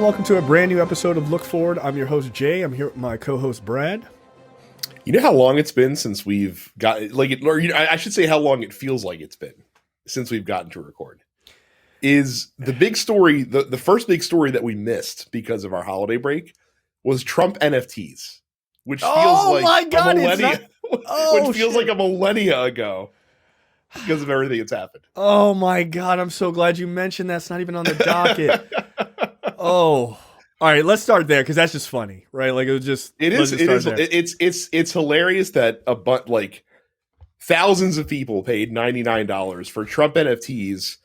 welcome to a brand new episode of Look Forward. I'm your host, Jay. I'm here with my co-host, Brad. You know how long it's been since we've got, I should say how long it feels like it's been since we've gotten to record. Is the big story, the first big story that we missed because of our holiday break was Trump NFTs, which feels like a millennia, which feels like a millennia ago because of everything that's happened. Oh my God, I'm so glad you mentioned that. It's not even on the docket. All right, let's start there because that's just funny, right? Like it's hilarious that thousands of people paid $99 for Trump NFTs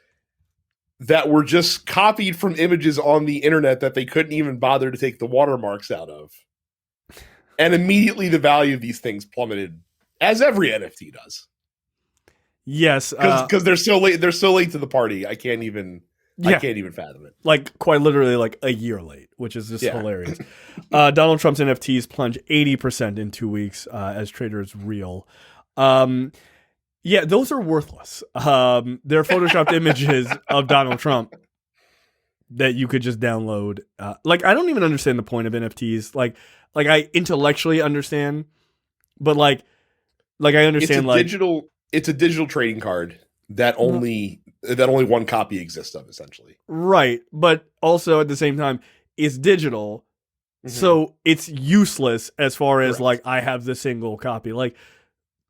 that were just copied from images on the internet that they couldn't even bother to take the watermarks out of. And immediately the value of these things plummeted, as every NFT does. Yes. Because they're so late to the party. I can't even fathom it. Like quite literally like a year late, which is just hilarious. Donald Trump's NFTs plunged 80% in 2 weeks as traders reel. Yeah, those are worthless. They're photoshopped images of Donald Trump that you could just download. I don't even understand the point of NFTs. Like I intellectually understand, but I understand it's a digital trading card that only one copy exists of, essentially. Right, but also at the same time, it's digital, so it's useless as far as I have the single copy.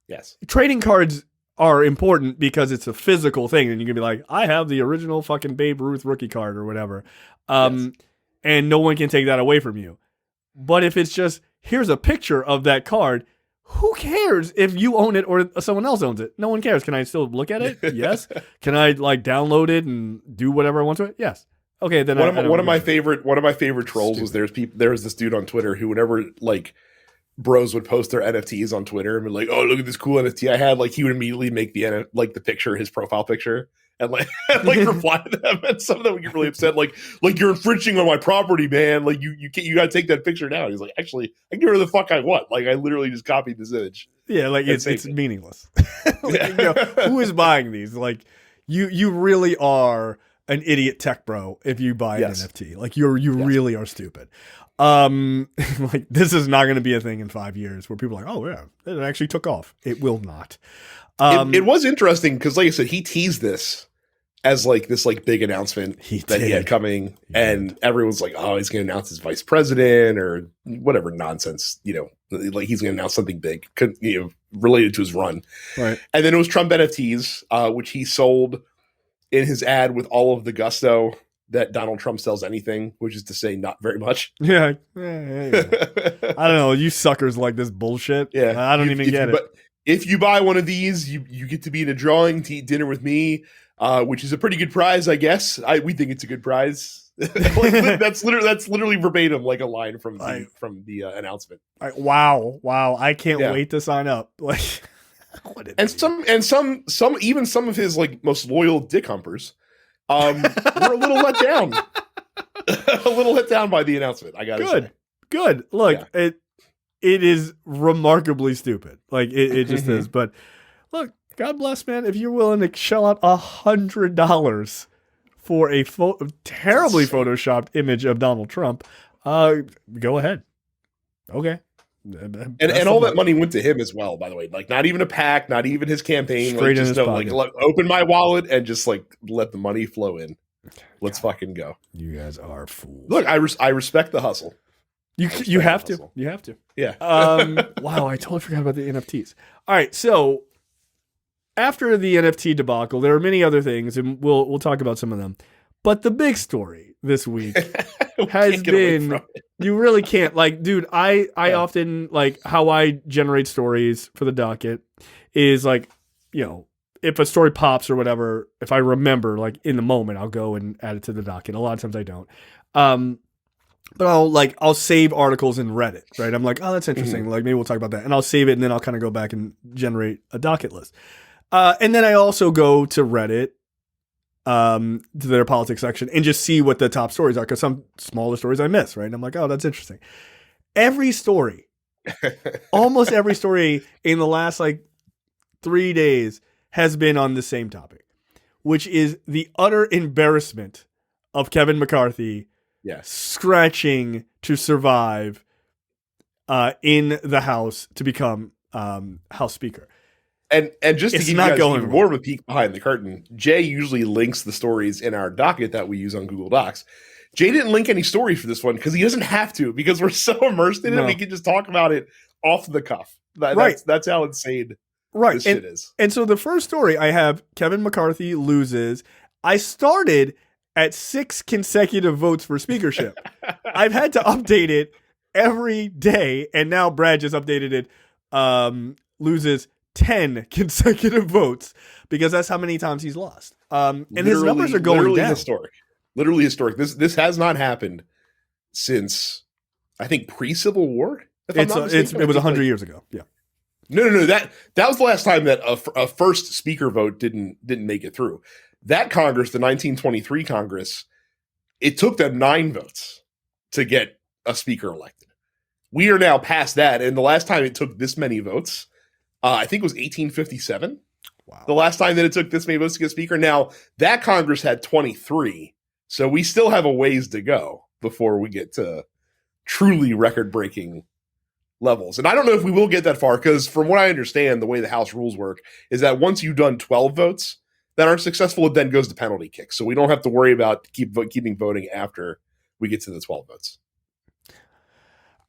Yes, trading cards are important because it's a physical thing, and you can be like, I have the original fucking Babe Ruth rookie card or whatever, and no one can take that away from you. But if it's just, here's a picture of that card, who cares if you own it or someone else owns it? No one cares. Can I still look at it? Yes. Can I download it and do whatever I want to it? Yes. Okay. Then one of my favorite trolls was there was this dude on Twitter who, whenever bros would post their NFTs on Twitter and be like, oh, look at this cool NFT I had, he would immediately make the picture his profile picture and reply to them, and some of them would get really upset, like you're infringing on my property, man, you gotta take that picture down. He's like, actually, I can do whatever the fuck I want, I literally just copied this image. Yeah, it's meaningless. Who is buying these? You really are an idiot tech bro if you buy an NFT. You really are stupid. This is not going to be a thing in 5 years where people are like, oh yeah, it actually took off. It will not. It was interesting because, like I said, he teased this as this big announcement he had coming, and everyone's like, oh, he's going to announce his vice president or whatever nonsense, he's going to announce something big, related to his run. Right. And then it was Trump NFTs, which he sold in his ad with all of the gusto that Donald Trump sells anything, which is to say not very much. Yeah. I don't know. You suckers like this bullshit. Yeah. I don't even get it. But if you buy one of these, you get to be in a drawing to eat dinner with me, which is a pretty good prize, I guess. We think it's a good prize. That's literally verbatim, a line from the announcement. Wow. I can't wait to sign up. Some of his most loyal dick humpers were a little let down. A little let down by the announcement, I gotta say. Good. Look, it is remarkably stupid. It just is. But look, God bless, man. If you're willing to shell out $100 for a terribly photoshopped image of Donald Trump, go ahead. Okay. And all that money went to him as well, by the way. Not even a PAC, not even his campaign. Straight in his pocket. Open my wallet and just let the money flow in. Let's fucking go. You guys are fools. Look, I respect the hustle. You have to. You have to. Yeah. Wow, I totally forgot about the NFTs. All right, so after the NFT debacle, there are many other things, and we'll talk about some of them. But the big story this week has been, you really can't, dude, I often, how I generate stories for the docket is if a story pops or whatever, if I remember, in the moment, I'll go and add it to the docket. A lot of times I don't. But I'll save articles in Reddit, right? I'm like, oh, that's interesting. Maybe we'll talk about that. And I'll save it, and then I'll kind of go back and generate a docket list. And then I also go to Reddit, to their politics section, and just see what the top stories are, because some smaller stories I miss, right? And I'm like, oh, that's interesting. Every story, almost every story in the last 3 days has been on the same topic, which is the utter embarrassment of Kevin McCarthy Yeah. scratching to survive in the House to become House Speaker. And just to It's give you not guys going even well. more of a peek behind the curtain, Jay usually links the stories in our docket that we use on Google Docs. Jay didn't link any stories for this one because he doesn't have to, because we're so immersed in it, we can just talk about it off the cuff. That's how insane this shit is. And so the first story I have, Kevin McCarthy loses. I started at 6 consecutive votes for speakership. I've had to update it every day, and now Brad just updated it. Loses 10 consecutive votes because that's how many times he's lost. And his numbers are going down. Literally historic. This has not happened since, I think, pre-Civil War. It was 100 years ago. Yeah. No. That was the last time that a first speaker vote didn't make it through. That Congress, the 1923 Congress, it took them 9 votes to get a speaker elected. We are now past that, and the last time it took this many votes, I think it was 1857. Wow. The last time that it took this many votes to get speaker. Now, that Congress had 23, so we still have a ways to go before we get to truly record-breaking levels. And I don't know if we will get that far, because from what I understand, the way the House rules work is that once you've done 12 votes that aren't successful, it then goes to penalty kicks. So we don't have to worry about keeping voting after we get to the 12 votes.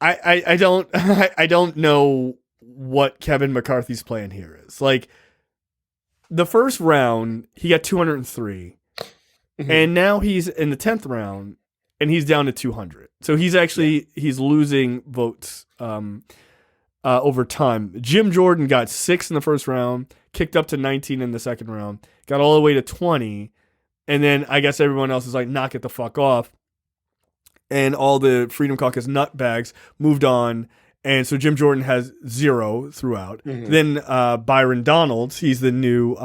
I don't know what Kevin McCarthy's plan here is. Like, the first round, he got 203, and now he's in the 10th round, and he's down to 200. So he's losing votes over time. Jim Jordan got 6 in the first round, kicked up to 19 in the second round, got all the way to 20, and then I guess everyone else is like, knock it the fuck off. And all the Freedom Caucus nutbags moved on, and so Jim Jordan has 0 throughout. Then Byron Donalds, he's the new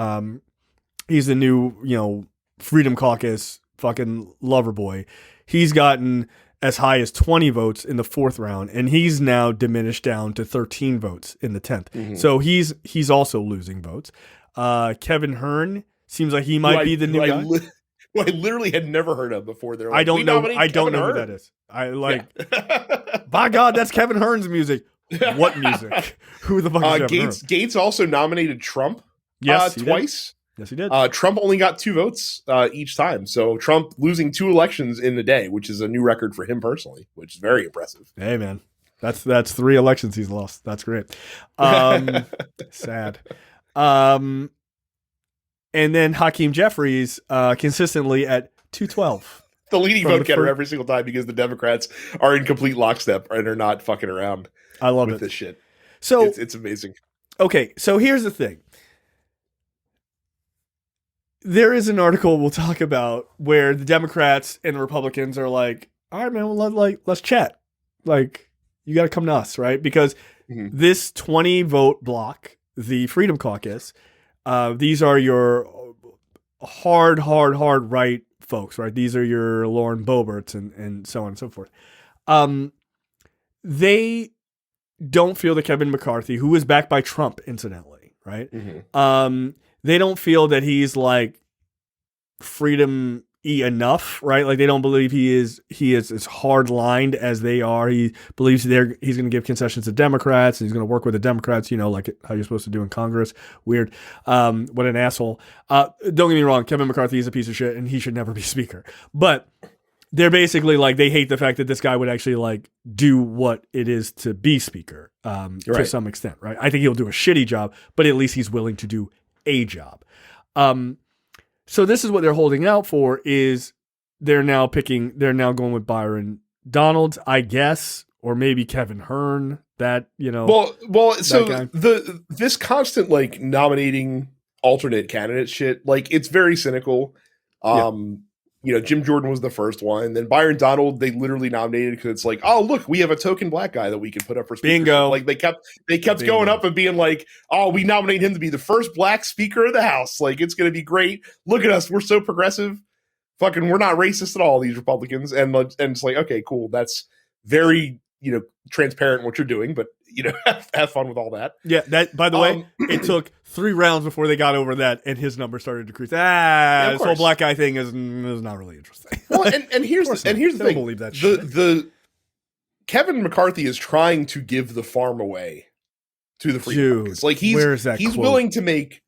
Freedom Caucus fucking lover boy. He's gotten as high as 20 votes in the 4th round, and he's now diminished down to 13 votes in the 10th. So he's also losing votes. Kevin Hearn seems like he might be the new guy. Who I literally had never heard of before. Like, I don't know who that is. By God, that's Kevin Hearn's music. What music? Who the fuck is Kevin Hearn? Gates also nominated Trump twice. Yes, he did. Trump only got 2 votes each time. So Trump losing 2 elections in a day, which is a new record for him personally, which is very impressive. Hey, man. That's 3 elections he's lost. That's great. Sad. And then Hakeem Jeffries consistently at 212. The leading vote getter every single time, because the Democrats are in complete lockstep and are not fucking around. I love with this shit. So it's amazing. Okay, so here's the thing. There is an article we'll talk about where the Democrats and the Republicans are like, all right, man, let's chat. Like, you got to come to us, right? Because this 20 vote block, the Freedom Caucus, these are your hard right folks, right? These are your Lauren Boeberts and so on and so forth. They don't feel that Kevin McCarthy, who is backed by Trump, incidentally, right? They don't feel that he's like freedom-y enough, right? Like, they don't believe he is as hard-lined as they are. He believes he's going to give concessions to Democrats, and he's going to work with the Democrats, like how you're supposed to do in Congress. Weird. What an asshole. Don't get me wrong, Kevin McCarthy is a piece of shit, and he should never be speaker. But they're basically like, they hate the fact that this guy would actually like do what it is to be speaker to some extent, right? I think he'll do a shitty job, but at least he's willing to do a job. So this is what they're holding out for, is they're now going with Byron Donalds, I guess, or maybe Kevin Hearn, that, so this constant like nominating alternate candidate shit, like, it's very cynical. Jim Jordan was the first one. Then Byron Donald, they literally nominated because it's like, oh, look, we have a token black guy that we can put up for speaker. Bingo. Like, they kept going up and being like, oh, we nominate him to be the first black speaker of the House. Like, it's going to be great. Look at us. We're so progressive. Fucking, we're not racist at all, these Republicans. And it's like, okay, cool. That's very, transparent what you're doing. But have fun with all that. Yeah, that, by the way, it took 3 rounds before they got over that, and his number started to decrease. This whole black guy thing is not really interesting. Well, and here's the thing. Don't believe that shit. The Kevin McCarthy is trying to give the farm away to the Freedom Caucus. Like he's quote? willing to make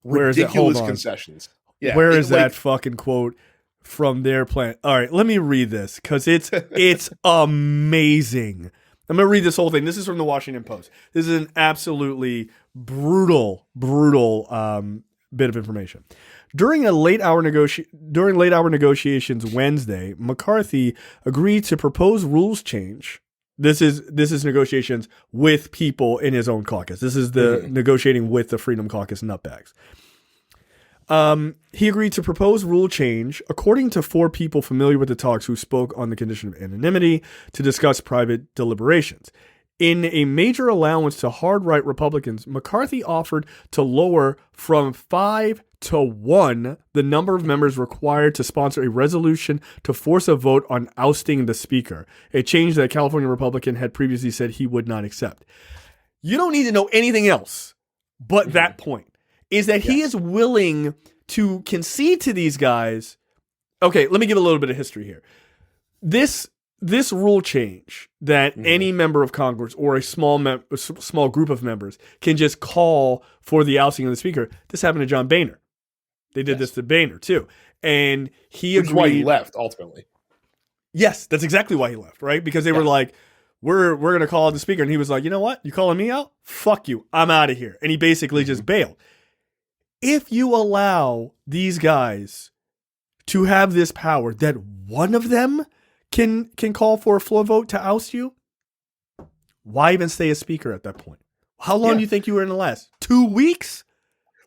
ridiculous concessions. Yeah, where is that fucking quote from their plan? All right, let me read this because it's amazing. I'm going to read this whole thing. This is from the Washington Post. This is an absolutely brutal bit of information. During late hour negotiations Wednesday, McCarthy agreed to propose rules change. This is negotiations with people in his own caucus. This is the negotiating with the Freedom Caucus nutbags. He agreed to propose rule change, according to 4 people familiar with the talks who spoke on the condition of anonymity to discuss private deliberations. In a major allowance to hard-right Republicans, McCarthy offered to lower from 5 to 1 the number of members required to sponsor a resolution to force a vote on ousting the Speaker, a change that a California Republican had previously said he would not accept. You don't need to know anything else but that point. Is that he is willing to concede to these guys. Okay, let me give a little bit of history here. This rule change that any member of Congress or a small group of members can just call for the ousting of the Speaker. This happened to John Boehner. They did this to Boehner too, and he agreed. Which is why he left ultimately. Yes, that's exactly why he left. Right, because they were like, "We're going to call out the Speaker," and he was like, "You know what? You calling me out? Fuck you! I'm out of here." And he basically just bailed. If you allow these guys to have this power that one of them can call for a floor vote to oust you, why even stay as Speaker at that point? How long do you think you were in the last? 2 weeks?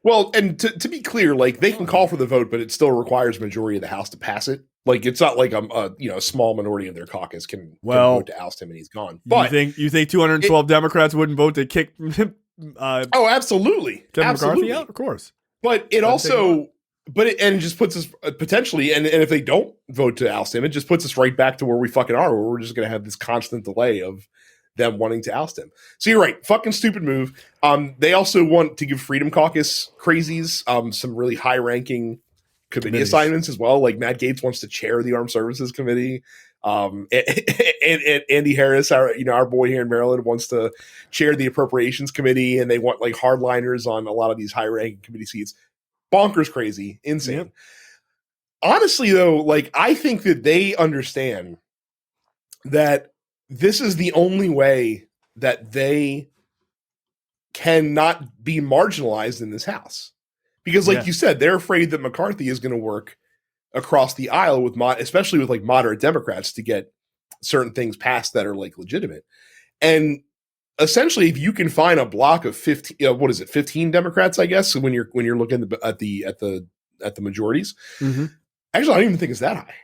Well, and to be clear, like they can call for the vote, but it still requires a majority of the House to pass it. Like it's not like a small minority of their caucus can vote to oust him and he's gone. But you think 212 Democrats wouldn't vote to kick? Absolutely, Kevin McCarthy out, of course. But it also, it just puts us potentially, and if they don't vote to oust him, it just puts us right back to where we fucking are, where we're just going to have this constant delay of them wanting to oust him. So you're right, fucking stupid move. They also want to give Freedom Caucus crazies some really high-ranking committee assignments as well. Like Matt Gaetz wants to chair the Armed Services Committee. And Andy Harris, our boy here in Maryland, wants to chair the Appropriations Committee, and they want like hardliners on a lot of these high-ranking committee seats. Bonkers crazy, insane. Yep. Honestly, though, like I think that they understand that this is the only way that they cannot be marginalized in this House, because, like you said, they're afraid that McCarthy is going to work across the aisle with especially with like moderate Democrats to get certain things passed that are like legitimate. And essentially, if you can find a block of 15 Democrats, I guess, when you're looking at the majorities, actually, I don't even think it's that high.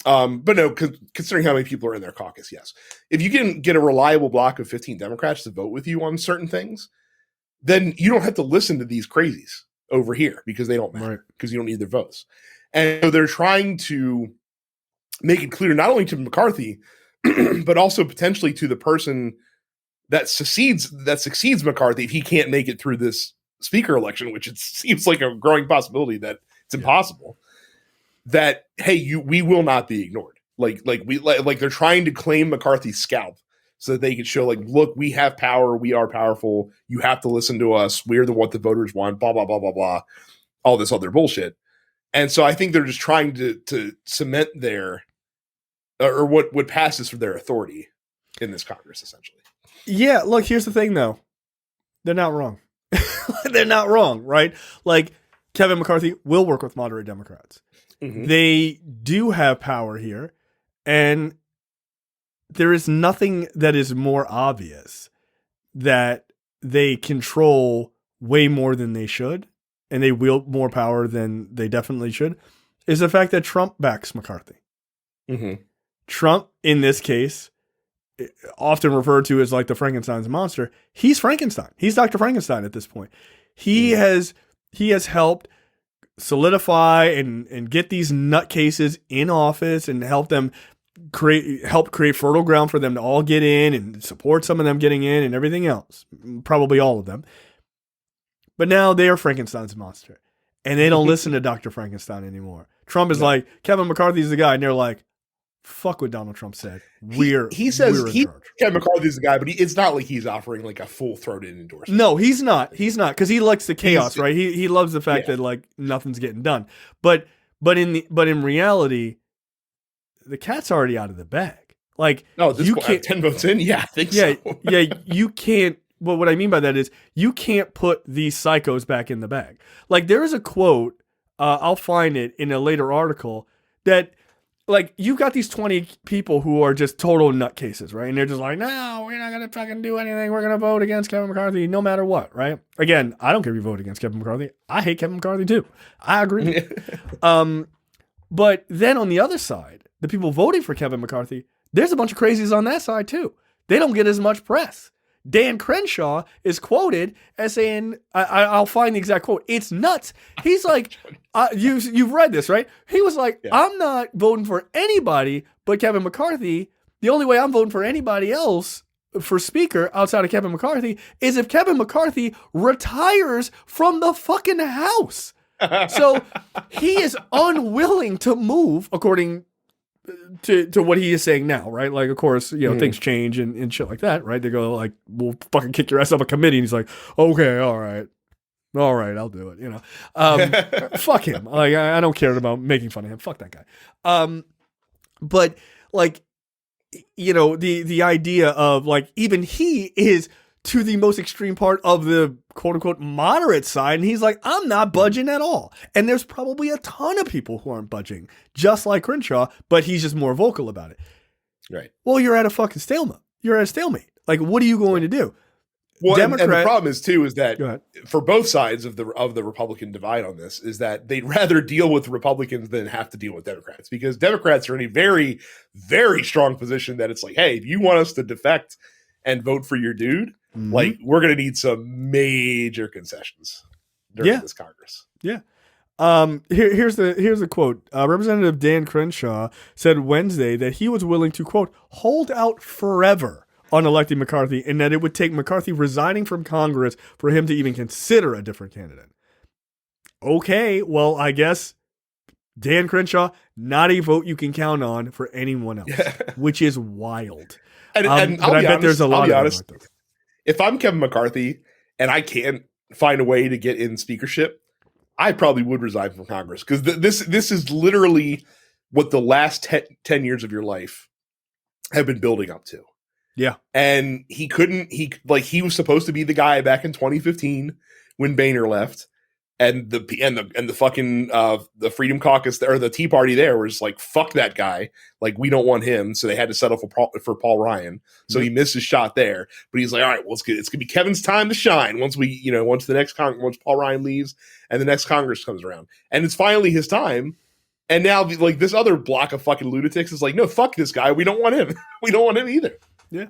But no, considering how many people are in their caucus, yes. If you can get a reliable block of 15 Democrats to vote with you on certain things, then you don't have to listen to these crazies over here because they don't matter, because you don't need their votes. And so they're trying to make it clear not only to McCarthy, but also potentially to the person that succeeds McCarthy if he can't make it through this Speaker election, which it seems like a growing possibility that it's impossible. That we will not be ignored. Like they're trying to claim McCarthy's scalp so that they can show like, look, we have power, we are powerful. You have to listen to us. We're what the voters want. Blah blah blah blah blah. All this other bullshit. And so I think they're just trying to cement what passes for their authority in this Congress, essentially. Yeah, look, here's the thing, though. They're not wrong. They're not wrong, right? Like, Kevin McCarthy will work with moderate Democrats. They do have power here, and there is nothing that is more obvious that they control way more than they should, and they wield more power than they definitely should, is the fact that Trump backs McCarthy. Trump, in this case, often referred to as like the Frankenstein's monster, he's Frankenstein. He's Dr. Frankenstein at this point. He has helped solidify and get these nutcases in office and help them help create fertile ground for them to all get in and support some of them getting in and everything else, probably all of them. But now they are Frankenstein's monster, and they don't listen to Dr. Frankenstein anymore. Trump is like, Kevin McCarthy's the guy, and they're like, fuck what Donald Trump said. He says Kevin McCarthy's the guy, but it's not like he's offering like a full-throated endorsement. No, he's not. He's not, because he likes the chaos, right? He loves the fact that like nothing's getting done. But in reality, the cat's already out of the bag. Like, no, this you can't 10 votes in. Yeah, I think so. You can't. Well, what I mean by that is you can't put these psychos back in the bag. Like, there is a quote. I'll find it in a later article that, like, you've got these 20 people who are just total nutcases, right? And they're just like, no, we're not going to fucking do anything. We're going to vote against Kevin McCarthy no matter what, right? Again, I don't care if you vote against Kevin McCarthy. I hate Kevin McCarthy too. I agree. But then on the other side, the people voting for Kevin McCarthy, there's a bunch of crazies on that side too. They don't get as much press. Dan Crenshaw is quoted as saying, I'll find the exact quote. It's nuts. He's like, you've read this, right? He was like, I'm not voting for anybody but Kevin McCarthy. The only way I'm voting for anybody else for speaker outside of Kevin McCarthy is if Kevin McCarthy retires from the fucking House. So he is unwilling to move, according to what he is saying now, right? Like, of course, things change and shit like that, right? They go like, we'll fucking kick your ass off a committee. And he's like, okay, all right, I'll do it. Fuck him. Like, I don't care about making fun of him. Fuck that guy. But like, the idea of like, even he is to the most extreme part of the quote unquote moderate side. And he's like, I'm not budging at all. And there's probably a ton of people who aren't budging, just like Crenshaw, but he's just more vocal about it. Right. Well, you're at a fucking stalemate. You're at a stalemate. Like, what are you going to do? Well, and the problem is too, is that for both sides of the Republican divide on this is that they'd rather deal with Republicans than have to deal with Democrats, because Democrats are in a very, very strong position that it's like, hey, if you want us to defect and vote for your dude, like, we're going to need some major concessions during this Congress. Yeah. Here's the quote. Representative Dan Crenshaw said Wednesday that he was willing to, quote, hold out forever on electing McCarthy, and that it would take McCarthy resigning from Congress for him to even consider a different candidate. Okay, well, I guess Dan Crenshaw, not a vote you can count on for anyone else, which is wild. And I bet there's a lot of honest. Like this. If I'm Kevin McCarthy and I can't find a way to get in speakership, I probably would resign from Congress, because this is literally what the last 10 years of your life have been building up to. Yeah. And he was supposed to be the guy back in 2015 when Boehner left, and the fucking the Freedom Caucus or the Tea Party there was like, fuck that guy, like, we don't want him, so they had to settle for Paul Ryan. So he missed his shot there, but he's like, all right, well, it's gonna be Kevin's time to shine once once Paul Ryan leaves and the next Congress comes around, and it's finally his time. And now, like, this other block of fucking lunatics is like, no, fuck this guy, we don't want him. We don't want him either. Yeah.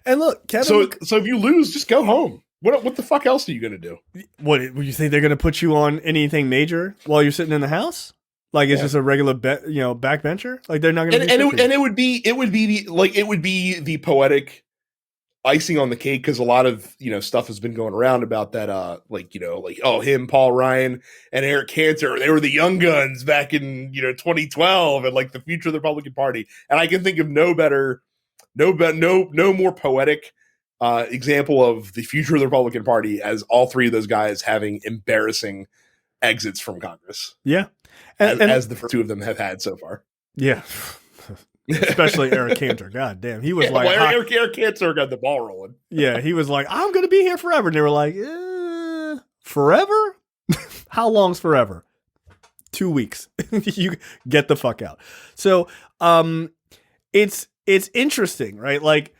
And look, Kevin. So if you lose, just go home. What the fuck else are you going to do? What, would you think they're going to put you on anything major while you're sitting in the House? Like, it's just a regular backbencher? Like, they're not going to it would be the poetic icing on the cake, because a lot of stuff has been going around about that him, Paul Ryan, and Eric Cantor, they were the young guns back in 2012 and like the future of the Republican Party. And I can think of no more poetic example of the future of the Republican Party as all three of those guys having embarrassing exits from Congress. Yeah. As the first two of them have had so far. Yeah. Especially Eric Cantor. God damn. He was Eric Cantor got the ball rolling. Yeah. He was like, I'm going to be here forever. And they were like, forever? How long's forever? 2 weeks. You get the fuck out. So, it's interesting, right? Like,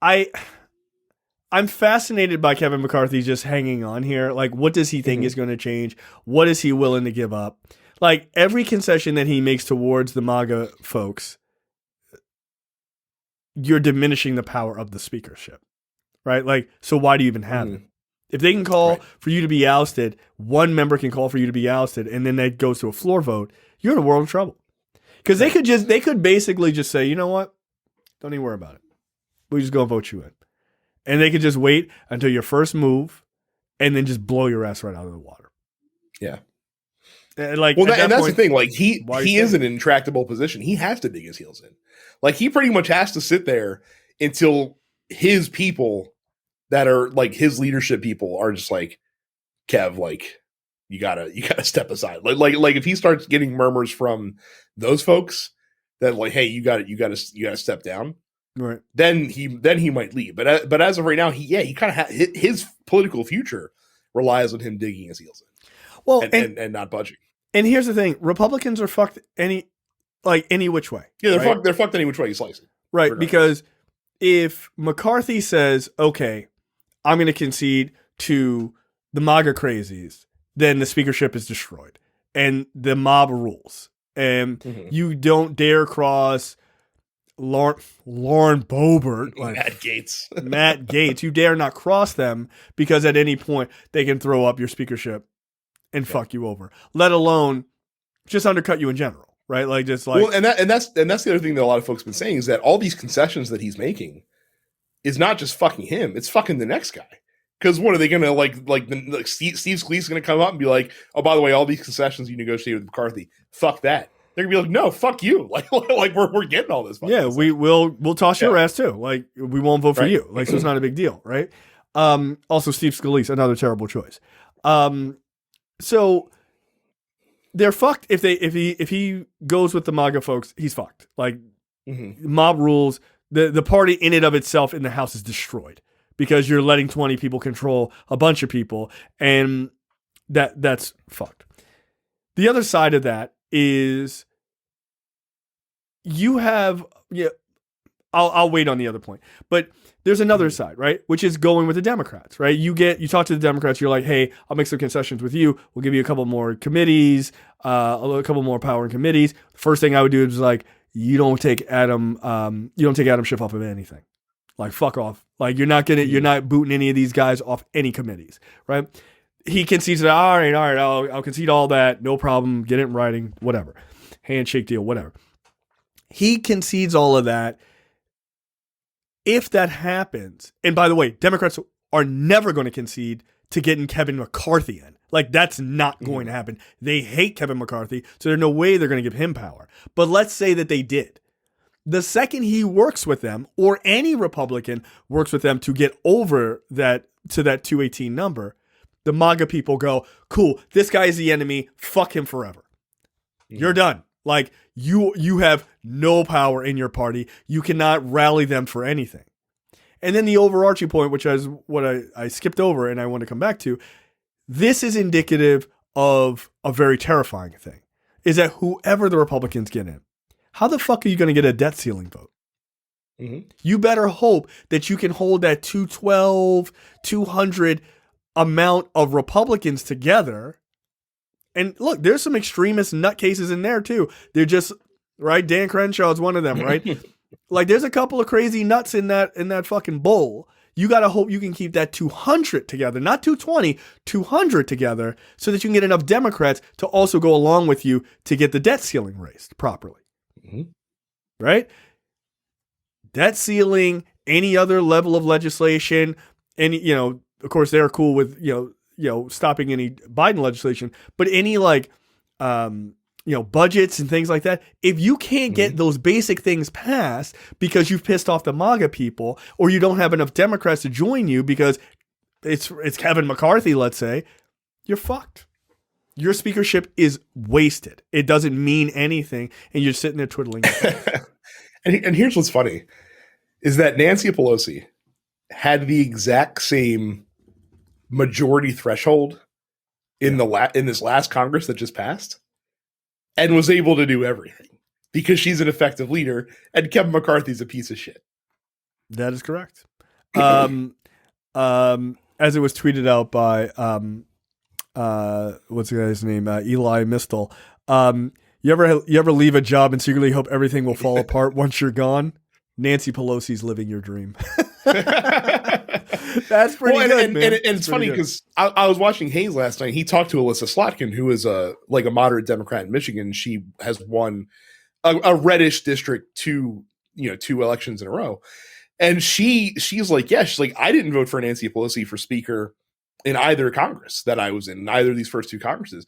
I'm fascinated by Kevin McCarthy just hanging on here. Like, what does he think is going to change? What is he willing to give up? Like, every concession that he makes towards the MAGA folks, you're diminishing the power of the speakership, right? Like, so why do you even have it? If they can call for you to be ousted, one member can call for you to be ousted, and then that goes to a floor vote, you're in a world of trouble. Because they could basically just say, you know what? Don't even worry about it. We just go vote you in. And they could just wait until your first move and then just blow your ass right out of the water. Yeah. And that's the thing. Like he is in an intractable position. He has to dig his heels in. Like he pretty much has to sit there until his people that are like his leadership people are just like, Kev, like you gotta step aside. Like if he starts getting murmurs from those folks that like, hey, you gotta step down. Right. Then he might leave. But as of right now, he kind of his political future relies on him digging his heels in. Well, and not budging. And here's the thing: Republicans are fucked any which way. Yeah, they're fucked any which way you slice it. Right, because if McCarthy says, "Okay, I'm going to concede to the MAGA crazies," then the speakership is destroyed, and the mob rules, and you don't dare cross Lauren Boebert, like Matt Gaetz. You dare not cross them because at any point they can throw up your speakership and fuck you over, let alone just undercut you in general, right? Like just like well, and that's the other thing that a lot of folks have been saying is that all these concessions that he's making is not just fucking him; it's fucking the next guy. Because what are they gonna like Steve Scalise gonna come up and be like, oh, by the way, all these concessions you negotiated with McCarthy, fuck that. They're gonna be like, no, fuck you. Like we're getting all this. Yeah, we'll toss your ass too. Like we won't vote for you. Like so it's not a big deal, right? Also Steve Scalise, another terrible choice. So they're fucked if he goes with the MAGA folks, he's fucked. Like mob rules, the party in and of itself in the House is destroyed because you're letting 20 people control a bunch of people, and that's fucked. The other side of that is you have I'll wait on the other point, but there's another side, right? Which is going with the Democrats, right? You talk to the Democrats, you're like, hey, I'll make some concessions with you. We'll give you a couple more committees, a couple more power in committees. First thing I would do is like, you don't take Adam Schiff off of anything. Like, fuck off. Like, you're not booting any of these guys off any committees, right? He concedes that, all right, I'll concede all that, no problem, get it in writing, whatever. Handshake deal, whatever. He concedes all of that. If that happens, and by the way, Democrats are never going to concede to getting Kevin McCarthy in. Like, that's not going to happen. They hate Kevin McCarthy, so there's no way they're going to give him power. But let's say that they did. The second he works with them, or any Republican works with them to get over that to that 218 number, the MAGA people go, cool, this guy is the enemy, fuck him forever. You're done. Like, you have no power in your party. You cannot rally them for anything. And then the overarching point, which is what I skipped over and I want to come back to, this is indicative of a very terrifying thing, is that whoever the Republicans get in, how the fuck are you going to get a debt ceiling vote? You better hope that you can hold that 212, 200 amount of Republicans together. And look, there's some extremist nutcases in there too. They're just, right? Dan Crenshaw is one of them, right? Like there's a couple of crazy nuts in that fucking bowl. You got to hope you can keep that 200 together, not 220, 200 together so that you can get enough Democrats to also go along with you to get the debt ceiling raised properly. Right? Debt ceiling, any other level of legislation, any, of course they're cool with, stopping any Biden legislation, but any budgets and things like that. If you can't get those basic things passed because you've pissed off the MAGA people, or you don't have enough Democrats to join you because it's Kevin McCarthy, let's say, you're fucked. Your speakership is wasted. It doesn't mean anything, and you're sitting there twiddling your thumbs. And here's what's funny, is that Nancy Pelosi had the exact same majority threshold in this last Congress that just passed, and was able to do everything because she's an effective leader, and Kevin McCarthy's a piece of shit. That is correct. As it was tweeted out by what's the guy's name? Eli Mistel. You ever leave a job and secretly hope everything will fall apart once you're gone? Nancy Pelosi's living your dream. That's pretty good, man. And it's funny because I was watching Hayes last night. He talked to Alyssa Slotkin, who is a moderate Democrat in Michigan. She has won a reddish district 2 elections in a row. And she's like, yeah, she's like, I didn't vote for Nancy Pelosi for speaker in either Congress that I was in either of these first 2 Congresses.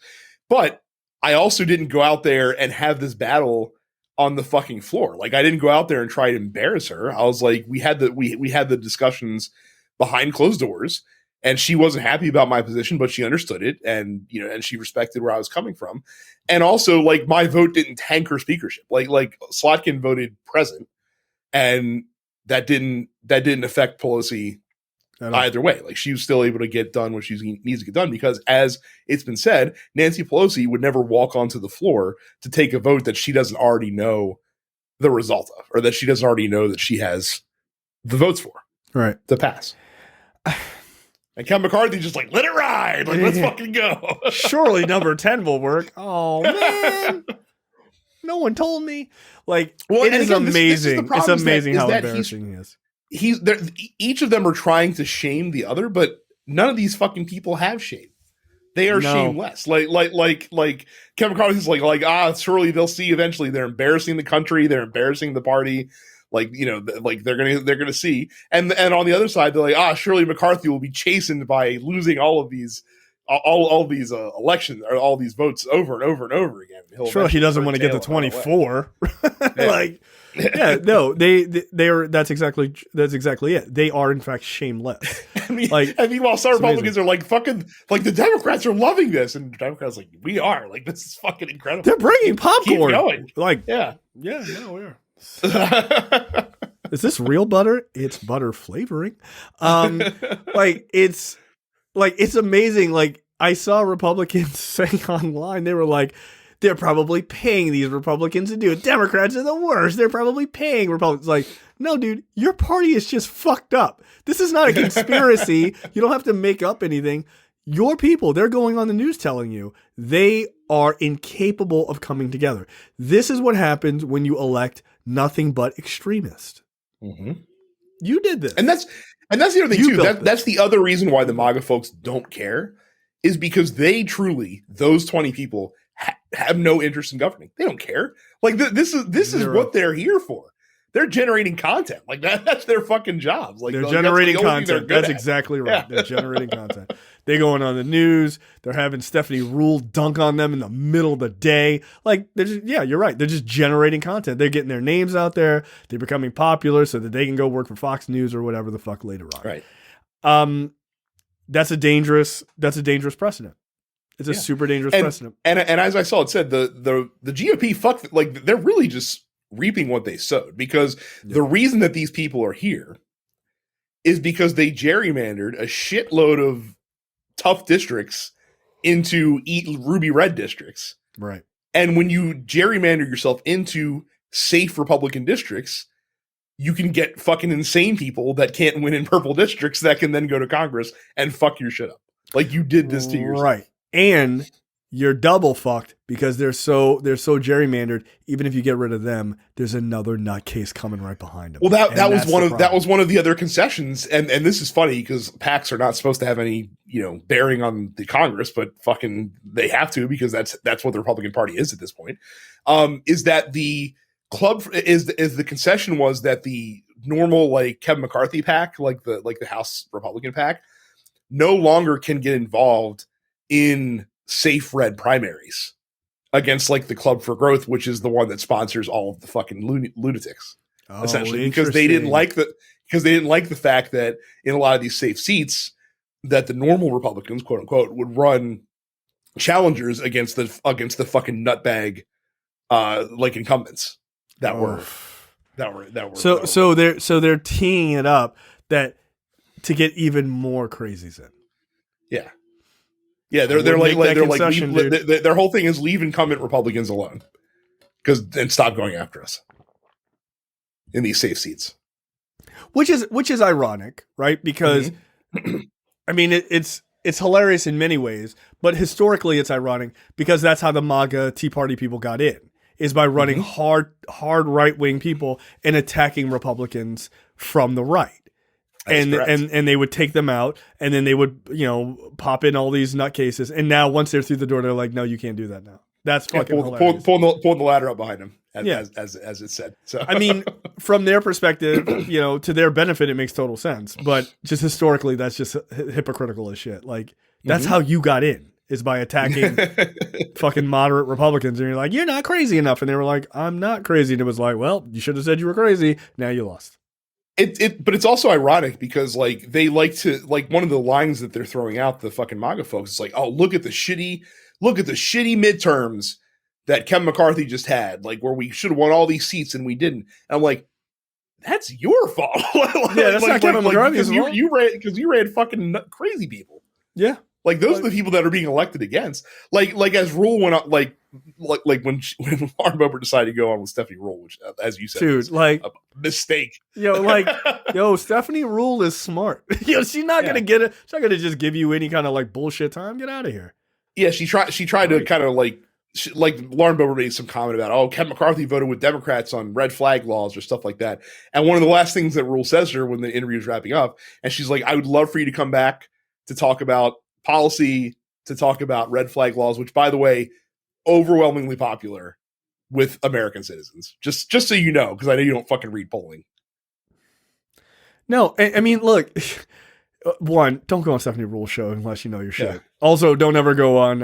But I also didn't go out there and have this battle on the fucking floor. Like, I didn't go out there and try to embarrass her. I was like, we had the discussions behind closed doors, and she wasn't happy about my position, but she understood it, and and she respected where I was coming from. And also, like, my vote didn't tank her speakership. Like Slotkin voted present, and that didn't affect Pelosi either way. Like, she was still able to get done what she needs to get done, because, as it's been said, Nancy Pelosi would never walk onto the floor to take a vote that she doesn't already know the result of, or that she doesn't already know that she has the votes for, right, to pass. And Kevin McCarthy just like, let it ride. Like, let's fucking go. Surely number 10 will work. Oh, man. No one told me. Like, well, it is again, amazing. It's amazing how embarrassing he is. Each of them are trying to shame the other, but none of these fucking people have shame. They are shameless. Like Kevin McCarthy's like, surely they'll see eventually. They're embarrassing the country. They're embarrassing the party. Like, like they're gonna see. And on the other side, they're like, surely McCarthy will be chastened by losing all of these elections, or all these votes over and over and over again. Sure, he doesn't want to get to 24. Like, yeah, no, they are. That's exactly it. They are in fact shameless. And meanwhile, some Republicans are like, fucking, like, the Democrats are loving this, and the Democrats are like, we are, like, this is fucking incredible. They're bringing popcorn. Keep going. Like, yeah, we are. Is this real butter? It's butter flavoring. It's amazing. Like, I saw Republicans saying online, they were like, they're probably paying these Republicans to do it. Democrats are the worst. They're probably paying Republicans. Like, no, dude, your party is just fucked up. This is not a conspiracy. You don't have to make up anything. Your people, they're going on the news telling you they are incapable of coming together. This is what happens when you elect nothing but extremists. Mm-hmm. You did this. And that's the other thing, too. That's the other reason why the MAGA folks don't care, is because they truly, those 20 people, have no interest in governing. They don't care. Like, this is what they're here for. They're generating content. Like, that's their fucking jobs. Like, they're generating content. That's exactly right. Yeah. They're generating content. They're going on the news. They're having Stephanie Ruhle dunk on them in the middle of the day. Like, you're right. They're just generating content. They're getting their names out there. They're becoming popular so that they can go work for Fox News or whatever the fuck later on. Right. That's a dangerous precedent. It's a super dangerous precedent. And as I saw it said, the GOP like, they're really just reaping what they sowed, because the reason that these people are here is because they gerrymandered a shitload of tough districts into ruby red districts. Right. And when you gerrymander yourself into safe Republican districts, you can get fucking insane people that can't win in purple districts that can then go to Congress and fuck your shit up. Like, you did this to yourself. Right. And you're double fucked because they're so gerrymandered. Even if you get rid of them, there's another nutcase coming right behind them. Well, that was one of the other concessions, and this is funny because PACs are not supposed to have any bearing on the Congress, but fucking they have to, because that's what the Republican Party is at this point. Is that the club is the concession was that the normal, like, Kevin McCarthy PAC, like the House Republican PAC, no longer can get involved in safe red primaries against, like, the Club for Growth, which is the one that sponsors all of the fucking lunatics, essentially, because they didn't like the fact that in a lot of these safe seats that the normal Republicans, quote unquote, would run challengers against the fucking nutbag like incumbents that were so they're teeing it up that to get even more crazies in. Yeah, they're like their whole thing is leave incumbent Republicans alone, and stop going after us in these safe seats. Which is ironic, right? Because I mean, it's hilarious in many ways, but historically it's ironic because that's how the MAGA Tea Party people got in, is by running hard right wing people and attacking Republicans from the right. And they would take them out, and then they would pop in all these nutcases. And now once they're through the door, they're like, no, you can't do that now. That's fucking hilarious. Pulling the ladder up behind him, Yeah. as it said. So I mean, from their perspective, to their benefit, it makes total sense. But just historically, that's just hypocritical as shit. Like, that's how you got in, is by attacking fucking moderate Republicans. And you're like, you're not crazy enough. And they were like, I'm not crazy. And it was like, well, you should have said you were crazy. Now you lost. But it's also ironic because like they like to, like, one of the lines that they're throwing out, the fucking MAGA folks, it's like, oh, look at the shitty midterms that Kevin McCarthy just had, like, where we should have won all these seats and we didn't. And I'm like, that's your fault. Yeah, that's not Kevin McCarthy's fault. Because you ran fucking crazy people. Yeah. Like, those are the people that are being elected against. Like as Rule went up, like when Lauren Boebert decided to go on with Stephanie Rule, which, as you said, dude, like, a mistake. Stephanie Rule is smart. She's not gonna get it. She's not gonna just give you any kind of like bullshit time. Get out of here. Yeah, she tried to kind of like Lauren Boebert made some comment about, oh, Kevin McCarthy voted with Democrats on red flag laws or stuff like that. And one of the last things that Rule says to her when the interview is wrapping up, and she's like, I would love for you to come back to talk about policy, to talk about red flag laws, which, by the way, overwhelmingly popular with American citizens. Just so you know, because I know you don't fucking read polling. No, I mean, look, one, don't go on Stephanie Rule's show unless you know your shit. Yeah. Also, don't ever go on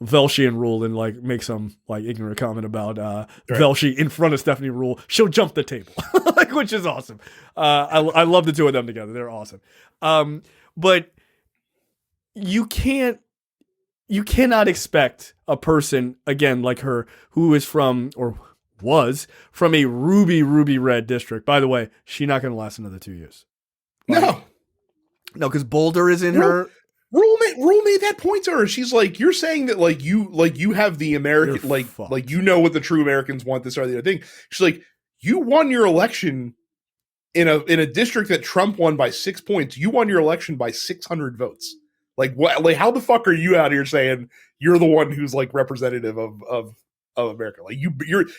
Velshi and Rule and like make some like ignorant comment about Velshi in front of Stephanie Rule. She'll jump the table, which is awesome. I love the two of them together. They're awesome. But you cannot expect a person, again, like her, who is from, or was from, a ruby red district. By the way, she's not going to last another 2 years. No, because Boulder is in her. Rule made that point to her. She's like, you're saying that like you have the American, like you know what the true Americans want, this or the other thing. She's like, you won your election in a district that Trump won by 6 points. You won your election by 600 votes. Like, what? Like, how the fuck are you out here saying you're the one who's like representative of America? Like,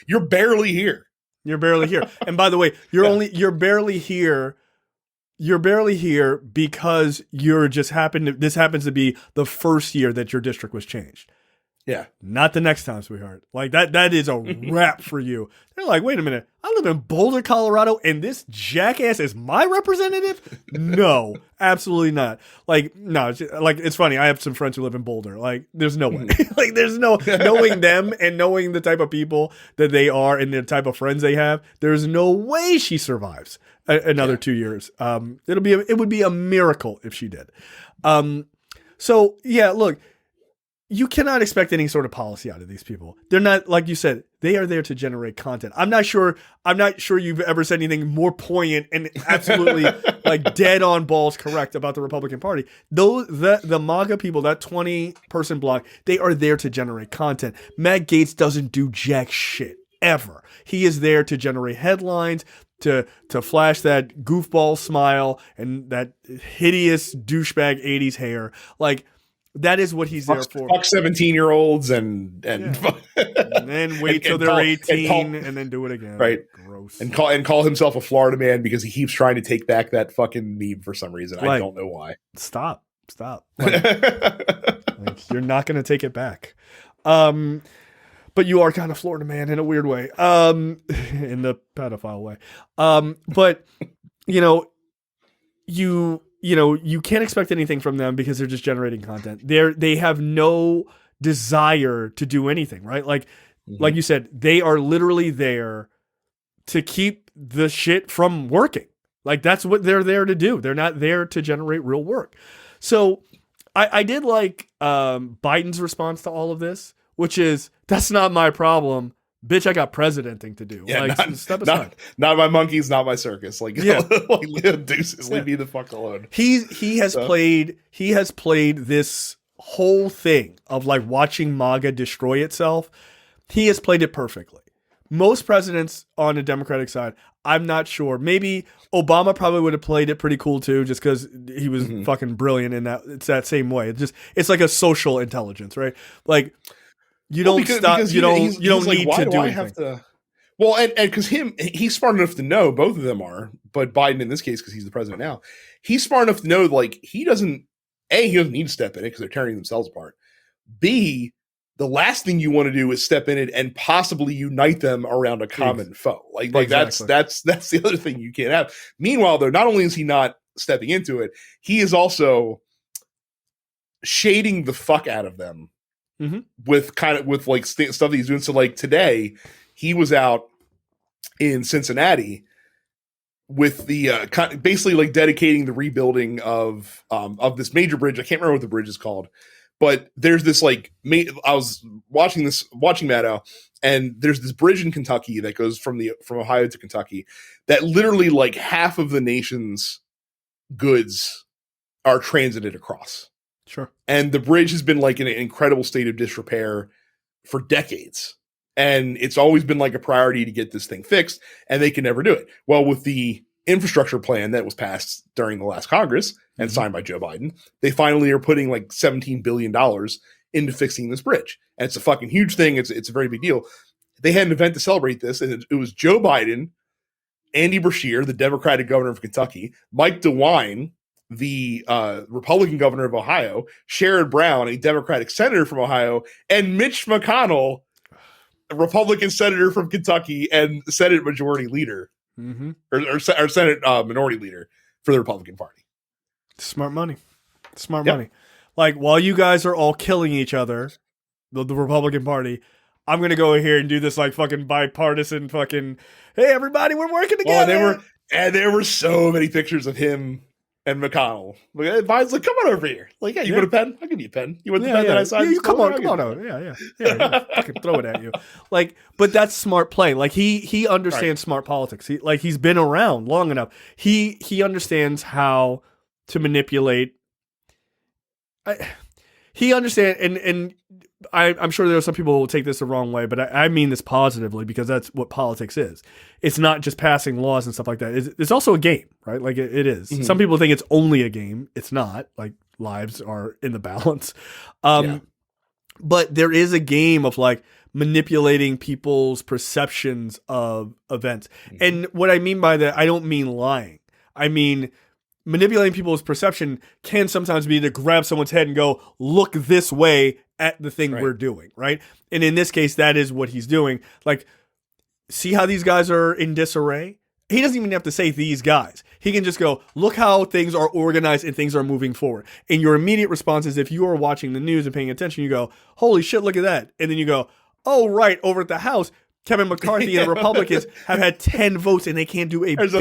you're barely here. You're barely here. And by the way, you're barely here. You're barely here because this happens to be the first year that your district was changed. Yeah. Not the next time, sweetheart. Like, that is a wrap for you. They're like, wait a minute. I live in Boulder, Colorado, and this jackass is my representative? No, absolutely not. Like, no, it's funny. I have some friends who live in Boulder. Like, there's no way. Like, there's no, knowing them and knowing the type of people that they are and the type of friends they have, there's no way she survives another 2 years. It would be a miracle if she did. So yeah, look, you cannot expect any sort of policy out of these people. They're not, like you said, they are there to generate content. I'm not sure you've ever said anything more poignant and absolutely like dead on balls correct about the Republican Party. The MAGA people, that 20-person block, they are there to generate content. Matt Gaetz doesn't do jack shit ever. He is there to generate headlines, to flash that goofball smile and that hideous douchebag 80s hair. Like, that is what he's there for. Fuck 17-year-olds and then wait till they're 18 and then do it again. Right. Gross. And call himself a Florida man because he keeps trying to take back that fucking meme for some reason. Like, I don't know why. Stop. Like, you're not going to take it back. But you are kind of Florida man in a weird way. In the pedophile way. But you can't expect anything from them because they're just generating content. They have no desire to do anything, right? Like you said, they are literally there to keep the shit from working. Like, that's what they're there to do. They're not there to generate real work. So I did like Biden's response to all of this, which is, that's not my problem. Bitch, I got presidenting to do. Yeah, like, step aside. Not my monkeys, not my circus. Like, yeah. Like, deuces, leave me the fuck alone. He has played this whole thing of like watching MAGA destroy itself. He has played it perfectly. Most presidents on the Democratic side, I'm not sure. Maybe Obama probably would have played it pretty cool too, just because he was fucking brilliant in that. It's that same way. It's like a social intelligence, right? Like, you don't stop. You don't need to do anything. Well, and because he's smart enough to know, both of them are, but Biden in this case, because he's the president now, he's smart enough to know, like, he doesn't need to step in it because they're tearing themselves apart. B, the last thing you want to do is step in it and possibly unite them around a common foe. Like Exactly. that's the other thing you can't have. Meanwhile, though, not only is he not stepping into it, he is also shading the fuck out of them with like stuff that he's doing. So like today, he was out in Cincinnati with the basically like dedicating the rebuilding of this major bridge. I can't remember what the bridge is called. But there's this like, I was watching Maddow, and there's this bridge in Kentucky that goes from Ohio to Kentucky that literally like half of the nation's goods are transited across. Sure. And the bridge has been like in an incredible state of disrepair for decades. And it's always been like a priority to get this thing fixed, and they can never do it. Well, with the infrastructure plan that was passed during the last Congress and signed by Joe Biden, they finally are putting like $17 billion into fixing this bridge. And it's a fucking huge thing. It's a very big deal. They had an event to celebrate this, and it was Joe Biden, Andy Beshear, the Democratic governor of Kentucky, Mike DeWine, the Republican governor of Ohio, Sherrod Brown, a Democratic senator from Ohio, and Mitch McConnell, a Republican senator from Kentucky and Senate Majority Leader. Or Senate Minority Leader for the Republican Party. Smart money. Money. Like, while you guys are all killing each other, the Republican Party, I'm going to go here and do this like fucking bipartisan fucking, hey, everybody, we're working together. There were so many pictures of him and McConnell. Biden's like, come on over here. Like, yeah, you want a pen? I'll give you a pen. You want the pen that I signed? You come on over. Yeah. I can throw it at you. Like, but that's smart play. Like, he understands smart politics. He's been around long enough. He understands how to manipulate. He understands, and I'm sure there are some people who will take this the wrong way, but I mean this positively, because that's what politics is. It's not just passing laws and stuff like that. It's also a game, right? Like it is. Some people think it's only a game. It's not. Like, lives are in the balance. But there is a game of like manipulating people's perceptions of events. And what I mean by that, I don't mean lying. I mean, manipulating people's perception can sometimes be to grab someone's head and go, look this way at the thing we're doing, right? And in this case, that is what he's doing. Like, see how these guys are in disarray? He doesn't even have to say these guys. He can just go, look how things are organized and things are moving forward. And your immediate response is, if you are watching the news and paying attention, you go, holy shit, look at that. And then you go, oh, right, over at the House, Kevin McCarthy and Republicans have had 10 votes and they can't do there's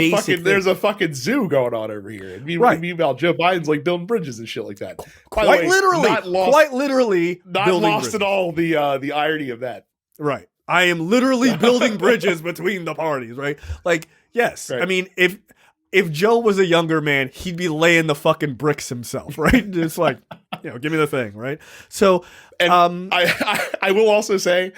a fucking zoo going on over here. Meanwhile, Joe Biden's like building bridges and shit like that. Quite literally, not lost bridges. at all the irony of that. Right. I am literally building bridges between the parties, right? Like, yes. Right. I mean, if Joe was a younger man, he'd be laying the fucking bricks himself, right? Just like, give me the thing, right? So, and I will also say,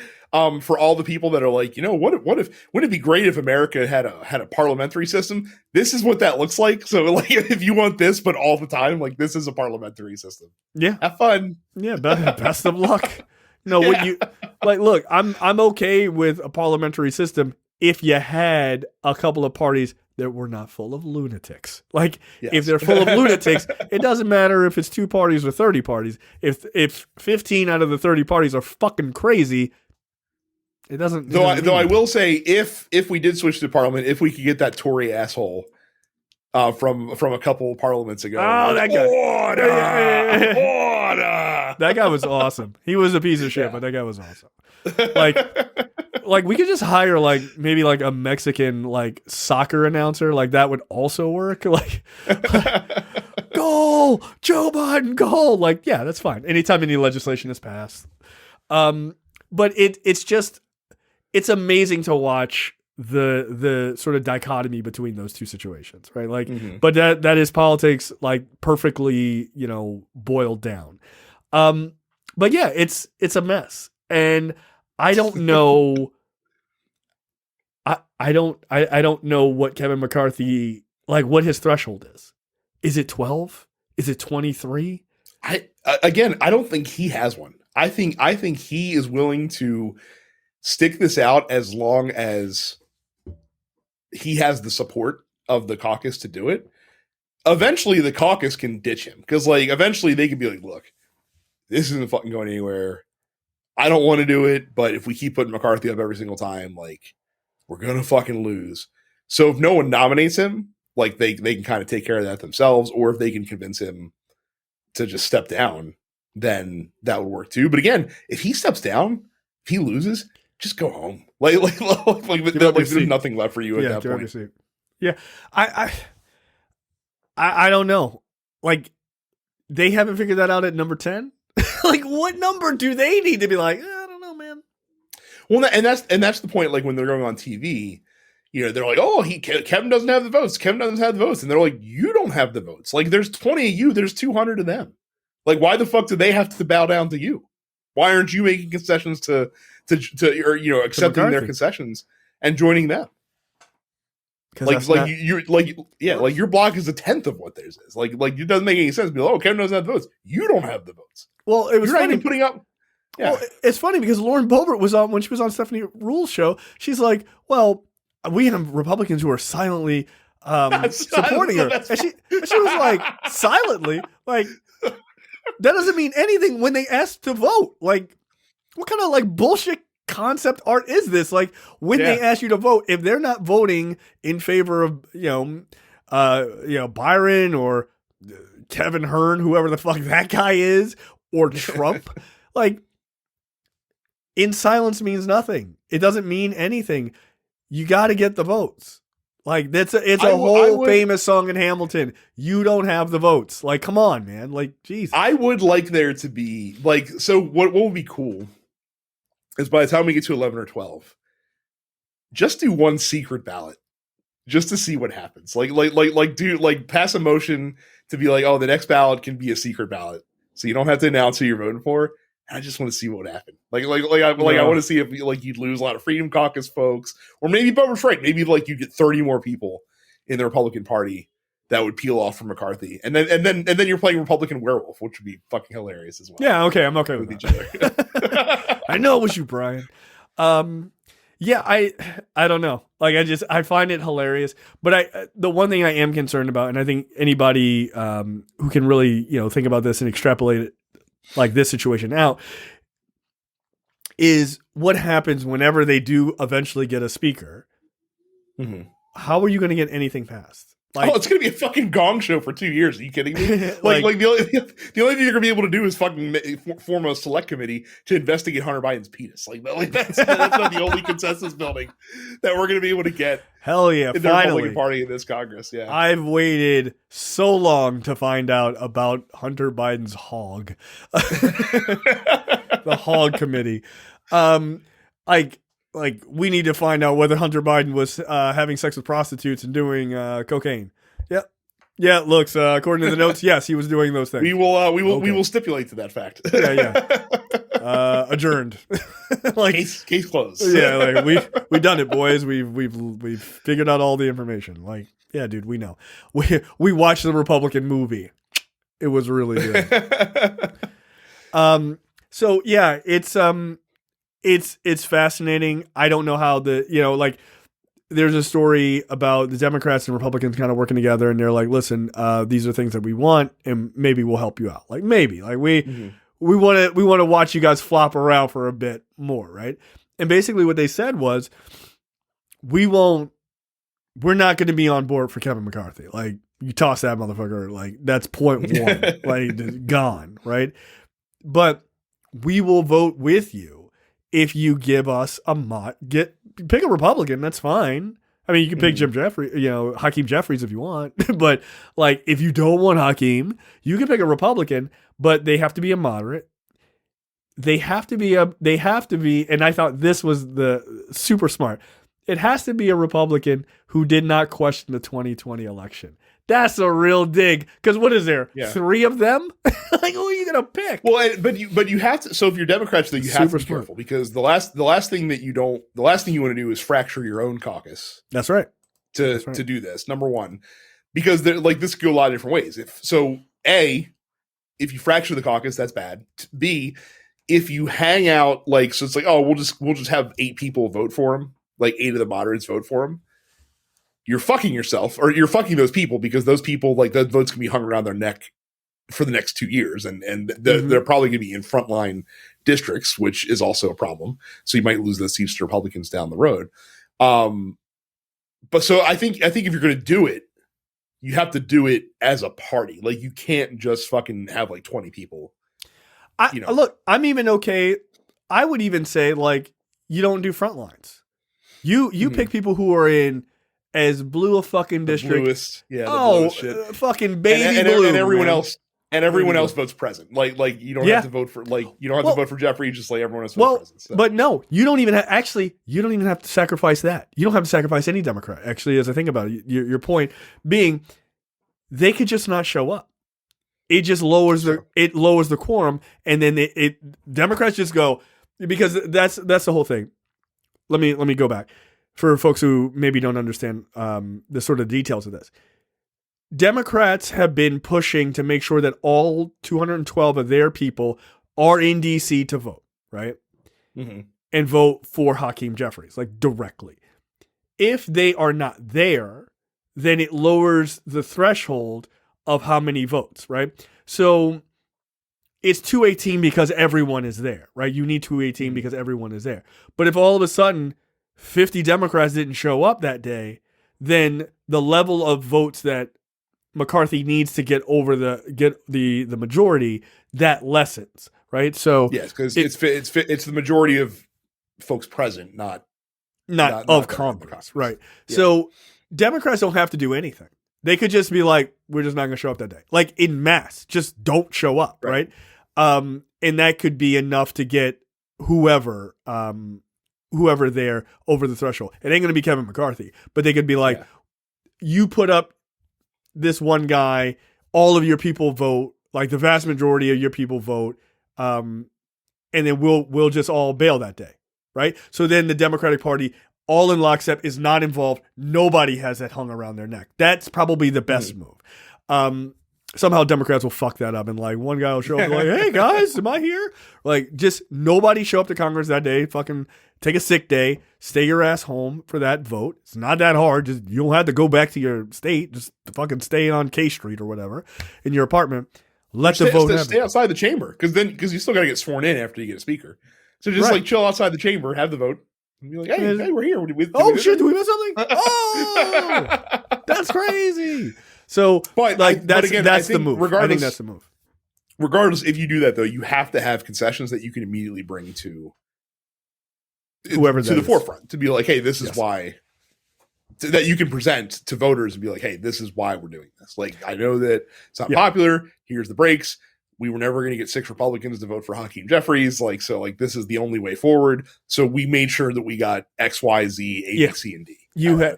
for all the people that are like, wouldn't it be great if America had a parliamentary system? This is what that looks like. So, like, if you want this, but all the time, like, this is a parliamentary system. Yeah, have fun. Yeah, best of luck. What you like? Look, I'm okay with a parliamentary system if you had a couple of parties that were not full of lunatics. Like, if they're full of lunatics, it doesn't matter if it's 2 parties or 30 parties. If 15 out of the 30 parties are fucking crazy. It doesn't. Though I will say, if we did switch to parliament, if we could get that Tory asshole from a couple of parliaments ago. Oh, that guy! Order! That guy was awesome. He was a piece of shit, but that guy was awesome. Like we could just hire maybe a Mexican soccer announcer. Like, that would also work. Like goal, Joe Biden, goal. Like, yeah, that's fine. Anytime any legislation is passed. But it's amazing to watch the sort of dichotomy between those two situations, right? Like, but that is politics, like, perfectly, boiled down. But yeah, it's a mess, and I don't know. I don't know what Kevin McCarthy, like, what his threshold is. Is it 12? Is it 23? I don't think he has one. I think he is willing to stick this out as long as he has the support of the caucus to do it. Eventually, the caucus can ditch him, because, like, eventually they can be like, look, this isn't fucking going anywhere. I don't want to do it, but if we keep putting McCarthy up every single time, like, we're going to fucking lose. So if no one nominates him, like, they can kind of take care of that themselves, or if they can convince him to just step down, then that would work too. But again, if he steps down, if he loses, just go home. There's nothing left for you at that point. Yeah, I don't know. Like, they haven't figured that out at number 10. Like, what number do they need to be like? I don't know, man. Well, and that's the point. Like, when they're going on TV, they're like, oh, Kevin doesn't have the votes. Kevin doesn't have the votes, and they're like, you don't have the votes. Like, there's 20 of you. There's 200 of them. Like, why the fuck do they have to bow down to you? Why aren't you making concessions to accepting their concessions and joining them? Your block is a tenth of what theirs is. Like it doesn't make any sense. Be like, oh, Kevin doesn't have the votes. You don't have the votes. Well, it was You're funny. not even putting up. Yeah. Well, it's funny because Lauren Boebert was on when she was on Stephanie Rule's show. She's like, well, we have Republicans who are silently supporting her, and she was like, silently, like, that doesn't mean anything when they ask to vote. Like, what kind of like bullshit concept art is this? Like, when they ask you to vote, if they're not voting in favor of Byron or Kevin Hearn, whoever the fuck that guy is, or Trump, like, in silence means nothing. It doesn't mean anything. You got to get the votes. Like, it's a whole famous song in Hamilton. You don't have the votes. Like, come on, man. Like, jeez. I would like there to be like, so what would be cool is by the time we get to 11 or 12, just do one secret ballot just to see what happens. Like pass a motion to be like, oh, the next ballot can be a secret ballot, so you don't have to announce who you're voting for. I just want to see what would happen. I want to see if you'd lose a lot of Freedom Caucus folks, or maybe Boebert's right. Maybe you get 30 more people in the Republican Party that would peel off from McCarthy, and then you're playing Republican Werewolf, which would be fucking hilarious as well. Yeah, okay, I'm okay with each other. I know it was you, Brian. Yeah, I don't know. Like, I find it hilarious. But the one thing I am concerned about, and I think anybody who can really think about this and extrapolate it like this situation out, is what happens whenever they do eventually get a speaker. Mm-hmm. How are you going to get anything passed? Like, it's going to be a fucking gong show for 2 years. Are you kidding me? The only thing you're going to be able to do is fucking form a select committee to investigate Hunter Biden's penis. That's not the only consensus building that we're going to be able to get. Hell yeah! In the Republican Party in this Congress. Yeah, I've waited so long to find out about Hunter Biden's hog, the hog committee. Like, we need to find out whether Hunter Biden was having sex with prostitutes and doing cocaine. Yeah. It looks according to the notes, yes, he was doing those things. We will stipulate to that fact. Yeah. Adjourned. Like, case closed. Yeah, like we done it, boys. We've figured out all the information. Like, yeah, dude, we know. We watched the Republican movie. It was really good. So yeah, it's fascinating. I don't know how there's a story about the Democrats and Republicans kind of working together, and they're like, listen, these are things that we want, and maybe we'll help you out. Like, maybe, like, we want to watch you guys flop around for a bit more, right? And basically what they said was, we're not going to be on board for Kevin McCarthy. Like, you toss that motherfucker, like, that's point one, like, gone, right? But we will vote with you if you give us pick a Republican. That's fine. I mean, you can pick Hakeem Jeffries if you want, but like, if you don't want Hakeem, you can pick a Republican, but they have to be a moderate. They have to be, and I thought this was the super smart. It has to be a Republican who did not question the 2020 election. That's a real dig. Because what is there? Yeah. 3 of them? Like, who are you gonna pick? Well, but you have to. So if you're Democrats, then you have to be careful, because the last thing you want to do is fracture your own caucus. That's right. To do this, number one, because this could go a lot of different ways. If you fracture the caucus, that's bad. B, if you hang out, so it's like, oh, we'll just have 8 people vote for him, like 8 of the moderates vote for him. You're fucking yourself, or you're fucking those people, because those people, like, the votes can be hung around their neck for the next 2 years, and they're probably going to be in frontline districts, which is also a problem. So you might lose those seats to Republicans down the road. But so I think if you're going to do it, you have to do it as a party. Like, you can't just fucking have like 20 people. Look, I'm even okay. I would even say, like, you don't do front lines. You pick people who are in as blue a fucking district. Bluest, bluest shit. Fucking baby blue, and everyone man. else. And everyone else votes present. Like you don't have to vote for to vote for Jeffrey. Just like everyone else votes present. So. But no, you don't even have to sacrifice that. You don't have to sacrifice any Democrat. Actually, as I think about it, your point being, they could just not show up. It just lowers the quorum, and then Democrats just go, because that's the whole thing. Let me go back for folks who maybe don't understand the sort of details of this. Democrats have been pushing to make sure that all 212 of their people are in D.C. to vote, right? Mm-hmm. And vote for Hakeem Jeffries, like, directly. If they are not there, then it lowers the threshold of how many votes, right? So it's 218 because everyone is there, right? You need 218 because everyone is there. But if all of a sudden 50 Democrats didn't show up that day, then the level of votes that McCarthy needs to get the majority, that lessens, right? So yes, because it's the majority of folks present, not of Congress, right? Yeah. So Democrats don't have to do anything. They could just be like, we're just not going to show up that day, like in mass. Just don't show up, right? And that could be enough to get whoever there over the threshold. It ain't going to be Kevin McCarthy, but they could be like, you put up this one guy, all of your people vote, like the vast majority of your people vote, and then we'll just all bail that day, right? So then the Democratic Party, all in lockstep, is not involved. Nobody has that hung around their neck. That's probably the best move. Somehow Democrats will fuck that up, and like one guy will show up and like, hey guys, am I here? Like, just nobody show up to Congress that day. Fucking take a sick day, stay your ass home for that vote. It's not that hard. Just, you don't have to go back to your state. Just fucking stay on K Street or whatever in your apartment. Let the vote happen. Stay outside the chamber, because you still got to get sworn in after you get a speaker. So just like chill outside the chamber, have the vote, and be like, hey, we're here. Did we do we miss something? Oh, that's crazy. So, that's the move. I think that's the move. Regardless, if you do that, though, you have to have concessions that you can immediately bring to whoever to the forefront to be like, hey, this is why. That you can present to voters and be like, hey, this is why we're doing this. Like, I know that it's not popular. Here's the breaks. We were never going to get 6 Republicans to vote for Hakeem Jeffries. Like, so like, this is the only way forward. So we made sure that we got X, Y, Z, A, B, C, and D.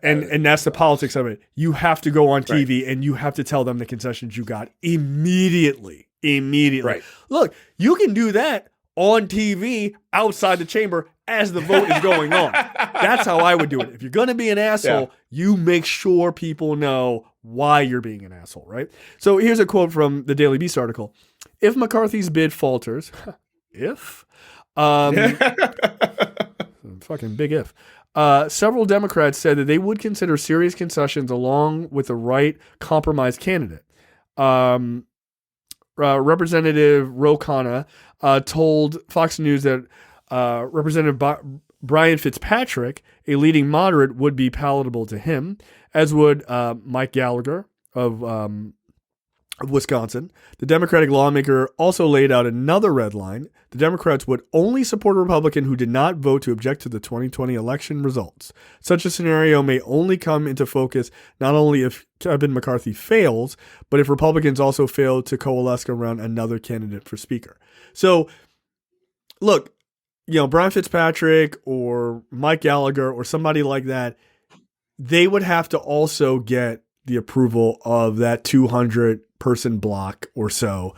And that's the politics of it. You have to go on TV and you have to tell them the concessions you got immediately. Right. Look, you can do that on TV outside the chamber as the vote is going on. That's how I would do it. If you're going to be an asshole, you make sure people know why you're being an asshole, right? So here's a quote from the Daily Beast article. If McCarthy's bid falters, fucking big if, several Democrats said that they would consider serious concessions along with the right compromise candidate. Representative Ro Khanna told Fox News that Representative Brian Fitzpatrick, a leading moderate, would be palatable to him, as would Mike Gallagher of Wisconsin. The Democratic lawmaker also laid out another red line. The Democrats would only support a Republican who did not vote to object to the 2020 election results. Such a scenario may only come into focus not only if Kevin McCarthy fails, but if Republicans also fail to coalesce around another candidate for Speaker. So, look, Brian Fitzpatrick or Mike Gallagher or somebody like that, they would have to also get the approval of that 200-person block or so,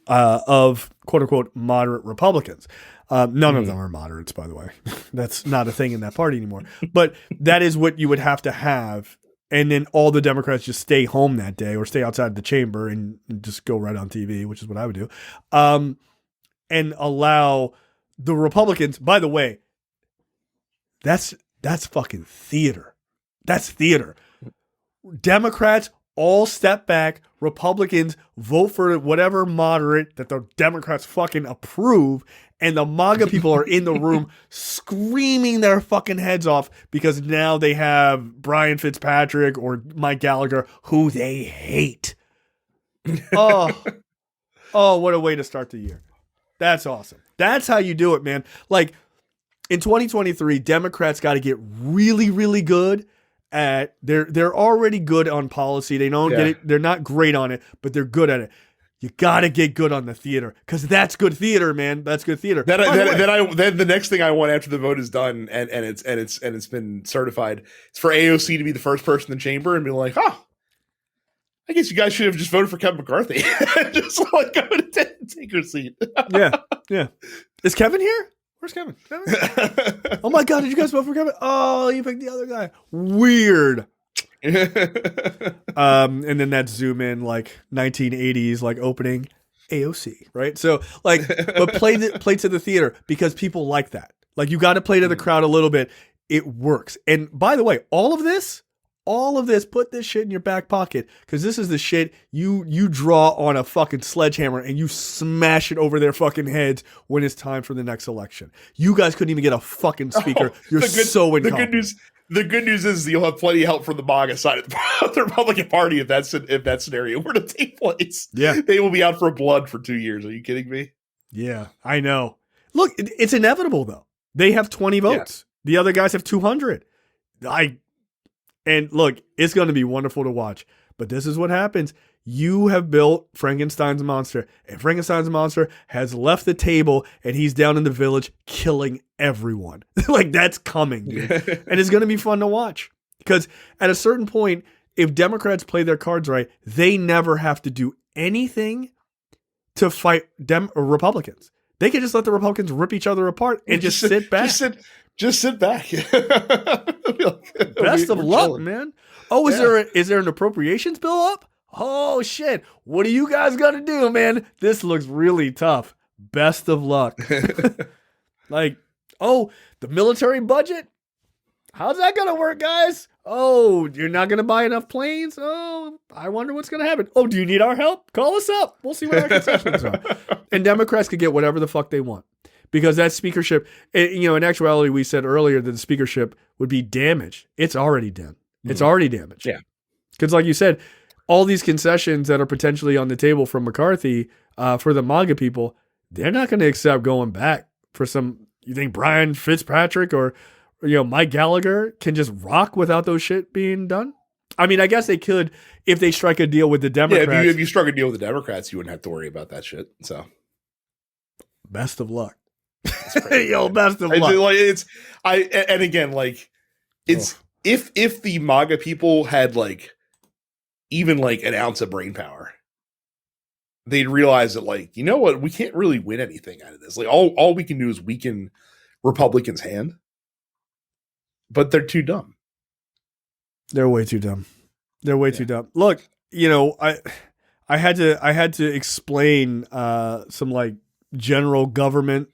of quote-unquote moderate Republicans. None of them are moderates, by the way. That's not a thing in that party anymore. But that is what you would have to have. And then all the Democrats just stay home that day or stay outside the chamber and just go right on TV, which is what I would do. And allow the Republicans, by the way, that's fucking theater. That's theater. Democrats all step back. Republicans vote for whatever moderate that the Democrats fucking approve. And the MAGA people are in the room screaming their fucking heads off because now they have Brian Fitzpatrick or Mike Gallagher, who they hate. Oh, what a way to start the year. That's awesome. That's how you do it, man. Like, in 2023, Democrats got to get really, really good at, they're already good on policy. They don't get it. They're not great on it, but they're good at it. You got to get good on the theater because that's good theater, man. That's good theater. Then the next thing I want after the vote is done and it's been certified, it's for AOC to be the first person in the chamber and be like, I guess you guys should have just voted for Kevin McCarthy. Just like go to take her seat. Yeah. Is Kevin here? Where's Kevin? Oh my God, did you guys vote for Kevin? Oh, you picked the other guy. Weird. And then that zoom in like 1980s like opening AOC, right? So like, but play to the theater because people like that. Like you got to play to the crowd a little bit. It works. And by the way, all of this, put this shit in your back pocket because this is the shit you draw on a fucking sledgehammer and you smash it over their fucking heads when it's time for the next election. You guys couldn't even get a fucking speaker. You're so incompetent. The good news is you'll have plenty of help from the MAGA side of the Republican Party if that scenario were to take place. Yeah, they will be out for blood for 2 years. Are you kidding me? Yeah, I know. Look, it's inevitable though. They have 20 votes. Yeah. The other guys have 200. And look, it's going to be wonderful to watch. But this is what happens. You have built Frankenstein's monster. And Frankenstein's monster has left the table and he's down in the village killing everyone. Like, that's coming, dude. And it's going to be fun to watch. Because at a certain point, if Democrats play their cards right, they never have to do anything to fight Republicans. They can just let the Republicans rip each other apart and just sit back. Just sit back. Best of luck, chilling. Man. Oh, is there an appropriations bill up? Oh shit. What are you guys gonna do, man? This looks really tough. Best of luck. Like, oh, the military budget? How's that gonna work, guys? Oh, you're not gonna buy enough planes? Oh, I wonder what's gonna happen. Oh, do you need our help? Call us up. We'll see what our concessions are. And Democrats could get whatever the fuck they want. Because that speakership, in actuality, we said earlier that the speakership would be damaged. It's already done. It's already damaged. Yeah. Because like you said, all these concessions that are potentially on the table from McCarthy for the MAGA people, they're not going to accept going back for some, you think Brian Fitzpatrick or Mike Gallagher can just rock without those shit being done? I mean, I guess they could if they strike a deal with the Democrats. Yeah, if you struck a deal with the Democrats, you wouldn't have to worry about that shit. So, best of luck. Yo, best of luck. If the MAGA people had even an ounce of brain power, they'd realize that you know what, we can't really win anything out of this. All we can do is weaken Republicans' hand, but they're too dumb. They're way too dumb. They're way too dumb. Look, I had to explain some general government.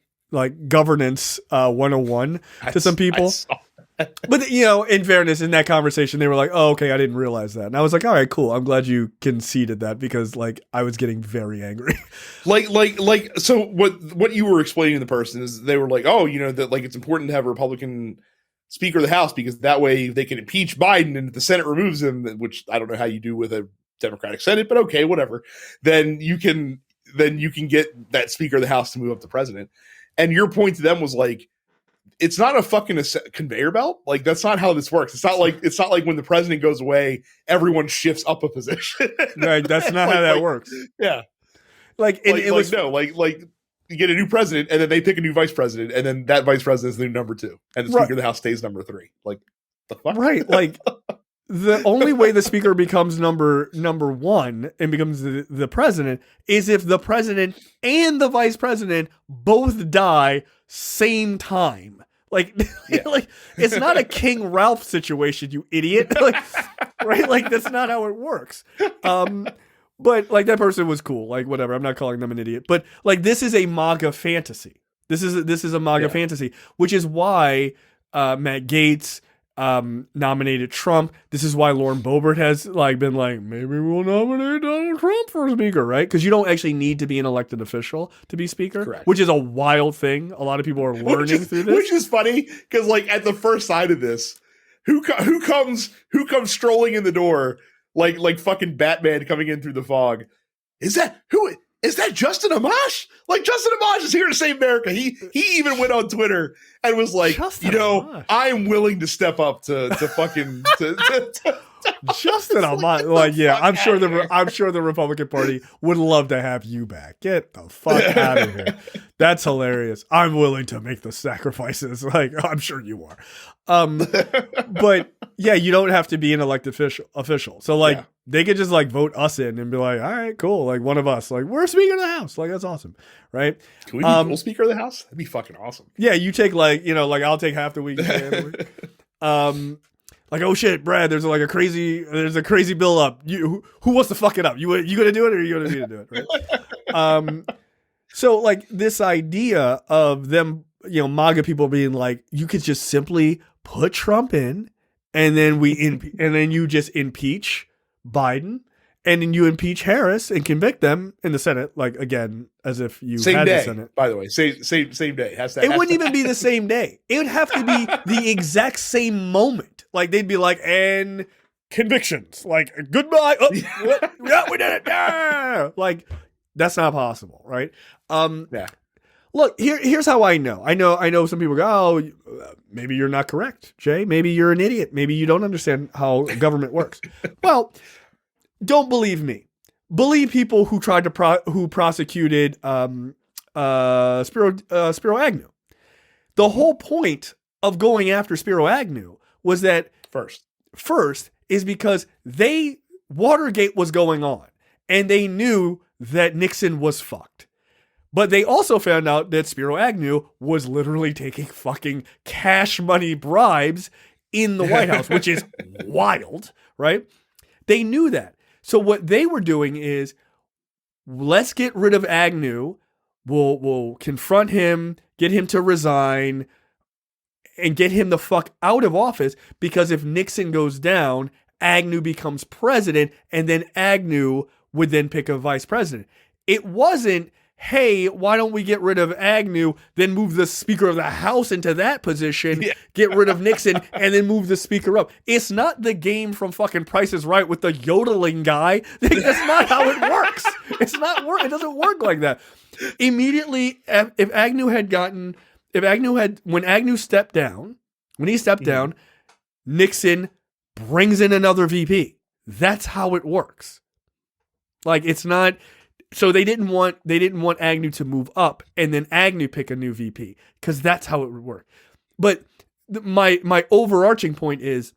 Governance 101 to some people. But, in fairness, in that conversation, they were like, oh, okay, I didn't realize that. And I was like, all right, cool. I'm glad you conceded that because, I was getting very angry. So what you were explaining to the person is they were like, oh, that, it's important to have a Republican Speaker of the House because that way they can impeach Biden and if the Senate removes him, which I don't know how you do with a Democratic Senate, but okay, whatever. Then you can get that Speaker of the House to move up the president. And your point to them was it's not a fucking conveyor belt. That's not how this works. It's not like when the president goes away, everyone shifts up a position. Right. That's not how that works. Yeah. You get a new president and then they pick a new vice president and then that vice president is the new number 2 and the Speaker of the House stays number 3. The fuck? Right. The only way the speaker becomes number 1 and becomes the president is if the president and the vice president both die same time. It's not a King Ralph situation, you idiot. Right? That's not how it works. But that person was cool. Whatever. I'm not calling them an idiot. But this is a MAGA fantasy. This is a MAGA fantasy, which is why Matt Gaetz, nominated Trump. This is why Lauren Boebert has been like, maybe we'll nominate Donald Trump for speaker, right? Because you don't actually need to be an elected official to be speaker. Correct. Which is a wild thing. A lot of people are learning through this. Which is funny because at the first side of this, who comes strolling in the door like fucking Batman coming in through the fog? Is that Justin Amash? Justin Amash is here to save America. He even went on Twitter and was like, Justin Amash. I'm willing to step up to fucking Justin Amash. I'm sure the Republican Party would love to have you back. Get the fuck out of here. That's hilarious. I'm willing to make the sacrifices. I'm sure you are. But yeah, you don't have to be an elected official. So they could just vote us in and be like, all right, cool. One of us, we're Speaker of the House. That's awesome. Right. Can we be full Speaker of the House? That'd be fucking awesome. Yeah. You take I'll take half the week. Oh shit, Brad, there's a crazy bill up. Who wants to fuck it up? You gonna do it or are you gonna me to do it? Right. So this idea of them, MAGA people being like, you could just simply put Trump in and then and then you just impeach Biden and then you impeach Harris and convict them in the Senate, again, as if you same had day, the Senate. By the way, same day. It wouldn't even be the same day. It would have to be the exact same moment. They'd be and convictions. Goodbye. Oh, yeah, we did it. Yeah. That's not possible, right? Yeah. Look, here's how I know. I know some people go, oh, maybe you're not correct, Jay. Maybe you're an idiot. Maybe you don't understand how government works. Well, don't believe me. Believe people who tried to who prosecuted Spiro Agnew. The whole point of going after Spiro Agnew was that first is because Watergate was going on and they knew that Nixon was fucked. But they also found out that Spiro Agnew was literally taking fucking cash money bribes in the White House, which is wild, right? They knew that. So what they were doing is, let's get rid of Agnew. We'll confront him, get him to resign, and get him the fuck out of office, because if Nixon goes down, Agnew becomes president, and then Agnew would then pick a vice president. It wasn't, hey, why don't we get rid of Agnew, then move the Speaker of the House into that position, get rid of Nixon, and then move the Speaker up. It's not the game from fucking Price is Right with the yodeling guy. That's not how it works. It doesn't work like that. Immediately, when Agnew stepped down, Nixon brings in another VP. That's how it works. It's not. So they didn't want Agnew to move up and then Agnew pick a new VP, because that's how it would work. But my overarching point is,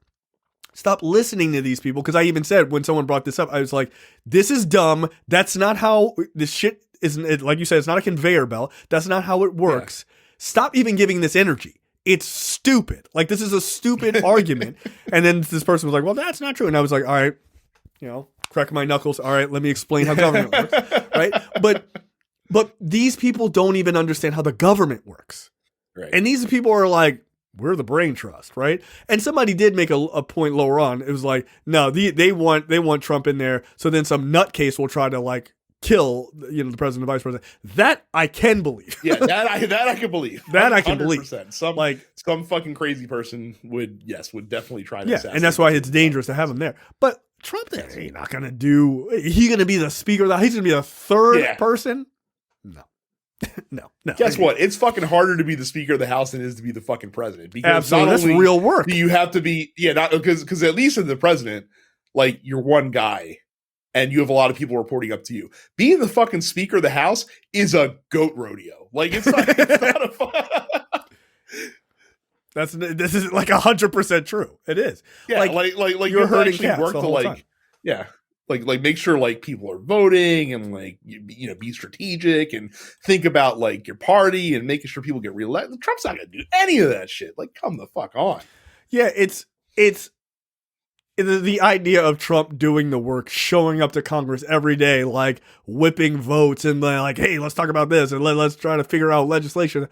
stop listening to these people, because I even said when someone brought this up, I was like, this is dumb. That's not how this shit isn't. Like you said, it's not a conveyor belt. That's not how it works. Yeah. Stop even giving this energy. It's stupid. This is a stupid argument. And then this person was like, well, that's not true. And I was like, all right, crack my knuckles. All right, let me explain how government works, right? But these people don't even understand how the government works. Right. And these people are like, we're the brain trust, right? And somebody did make a point lower on. It was like, no, they want Trump in there, so then some nutcase will try to kill the president and vice president. That I can believe. Yeah, that I can believe. That I can believe. Some fucking crazy person would definitely try to assassinate. And that's why it's dangerous to have him there. But Trump, he's not going to do. He's going to be the Speaker. He's going to be the third person. No. No. Guess what? It's fucking harder to be the Speaker of the House than it is to be the fucking president. Because absolutely, that's real work. You have to be, because at least in the president, you're one guy, and you have a lot of people reporting up to you. Being the fucking Speaker of the House is a goat rodeo. It's not a fun. This is 100% true. It is. Yeah, you're hurting cats work the whole time. Yeah. Make sure people are voting and be strategic and think about your party and making sure people get reelected. Trump's not gonna do any of that shit. Come the fuck on. Yeah, it's the idea of Trump doing the work, showing up to Congress every day, whipping votes and hey, let's talk about this and let's try to figure out legislation.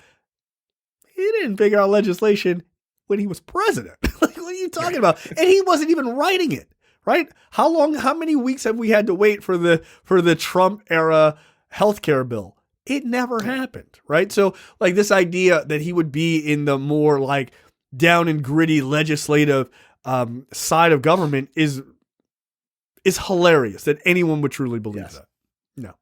He didn't figure out legislation when he was president. What are you talking about? And he wasn't even writing it, right? How many weeks have we had to wait for the Trump era healthcare bill? It never happened, right? So like this idea that he would be in the more like down and gritty legislative side of government is hilarious that anyone would truly believe that. No.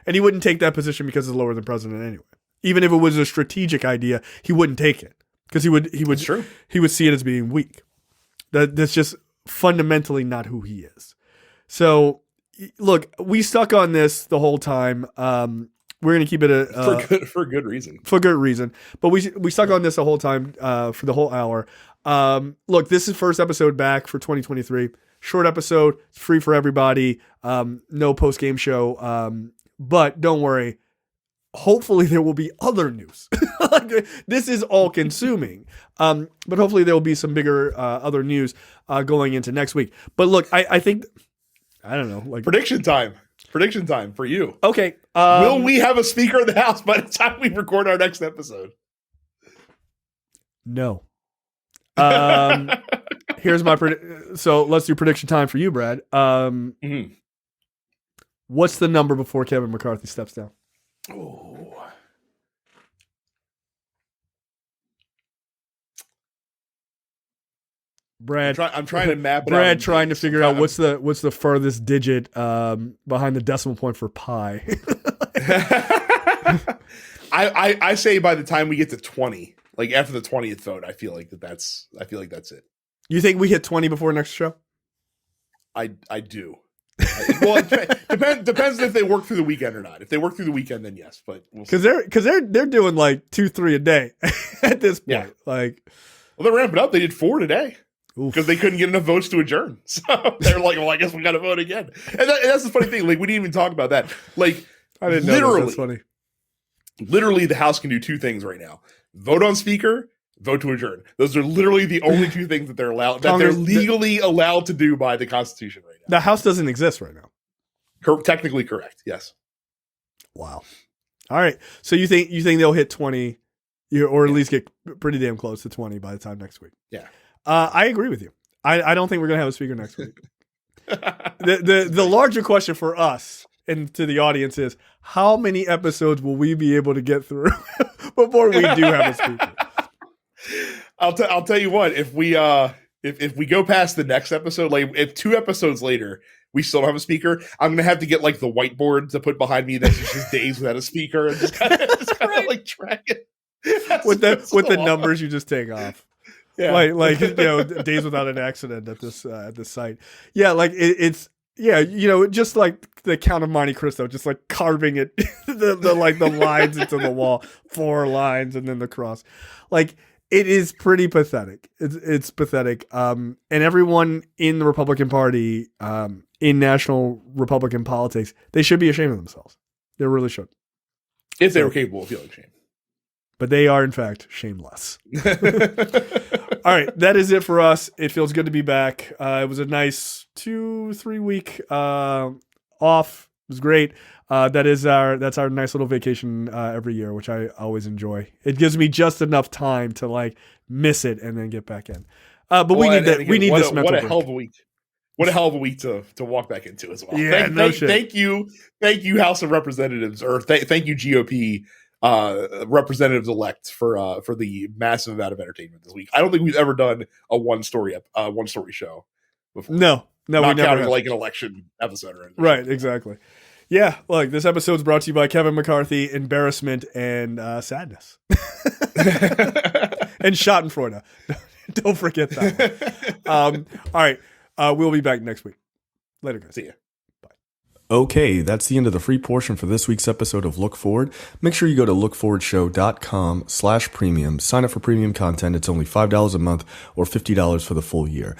And he wouldn't take that position because it's lower than president anyway. Even if it was a strategic idea, he wouldn't take it because he would see it as being weak. That's just fundamentally not who he is. So look, we stuck on this the whole time. We're going to keep it for good reason. For good reason. But we stuck on this the whole time for the whole hour. Look, this is first episode back for 2023. Short episode. It's free for everybody. No post-game show. But don't worry. Hopefully there will be other news. This is all consuming. But hopefully there will be some bigger other news going into next week. But look, I think, I don't know. Like Prediction time for you. Okay. Will we have a Speaker in the House by the time we record our next episode? No. Here's my so let's do prediction time for you, Brad. What's the number before Kevin McCarthy steps down? Oh. Brad, I'm trying to map it out. Brad trying to figure out what's the furthest digit behind the decimal point for pi. I say by the time we get to 20, like after the 20th vote, I feel like that's it. You think we hit 20 before next show? I do. Well, it depends if they work through the weekend or not. If they work through the weekend, then yes. But because they're doing like 2-3 a day at this point. Yeah. Like, well, they're ramping up. They did 4 today because they couldn't get enough votes to adjourn. So they're like, well, I guess we got to vote again. And that's the funny thing. Like, we didn't even talk about that. Like, I didn't know that. That's funny. Literally, the House can do 2 things right now: vote on Speaker, vote to adjourn. Those are literally the only 2 things that they're allowed, they're legally allowed to do by the Constitution right now. The House doesn't exist right now. Technically correct. Yes. Wow. All right. So you think they'll hit 20, or at least get pretty damn close to 20 by the time next week? Yeah. I agree with you. I don't think we're gonna have a Speaker next week. The larger question for us and to the audience is, how many episodes will we be able to get through before we do have a Speaker? I'll tell you what, if we go past the next episode, like if 2 episodes later we still don't have a Speaker, I'm gonna have to get like the whiteboard to put behind me that's just days without a Speaker and just kind of like track it with the numbers you just take off. Yeah, like days without an accident at this site. Yeah, like it's just like the Count of Monte Cristo, just like carving it the lines into the wall, 4 lines and then the cross. Like, it is pretty pathetic. It's pathetic. And everyone in the Republican Party, in national Republican politics, they should be ashamed of themselves. They really should. If they were capable of feeling shame. But they are, in fact, shameless. All right, that is it for us. It feels good to be back. It was a nice 2-3 week off. It was great. That's our nice little vacation every year, which I always enjoy. It gives me just enough time to like miss it and then get back in. But we need that. We need this mental break. Hell of a week. What a hell of a week to walk back into as well. Yeah, thank you, House of Representatives, or thank you, GOP representatives elect for the massive amount of entertainment this week. I don't think we've ever done a one story show before. No, not we never counting have. like an election episode or anything. Right, exactly. Yeah, look, this episode's brought to you by Kevin McCarthy, embarrassment and sadness, and Schadenfreude. Don't forget that one. All right, we'll be back next week. Later, guys. See ya. Okay, that's the end of the free portion for this week's episode of Look Forward. Make sure you go to lookforwardshow.com/premium. Sign up for premium content. It's only $5 a month or $50 for the full year.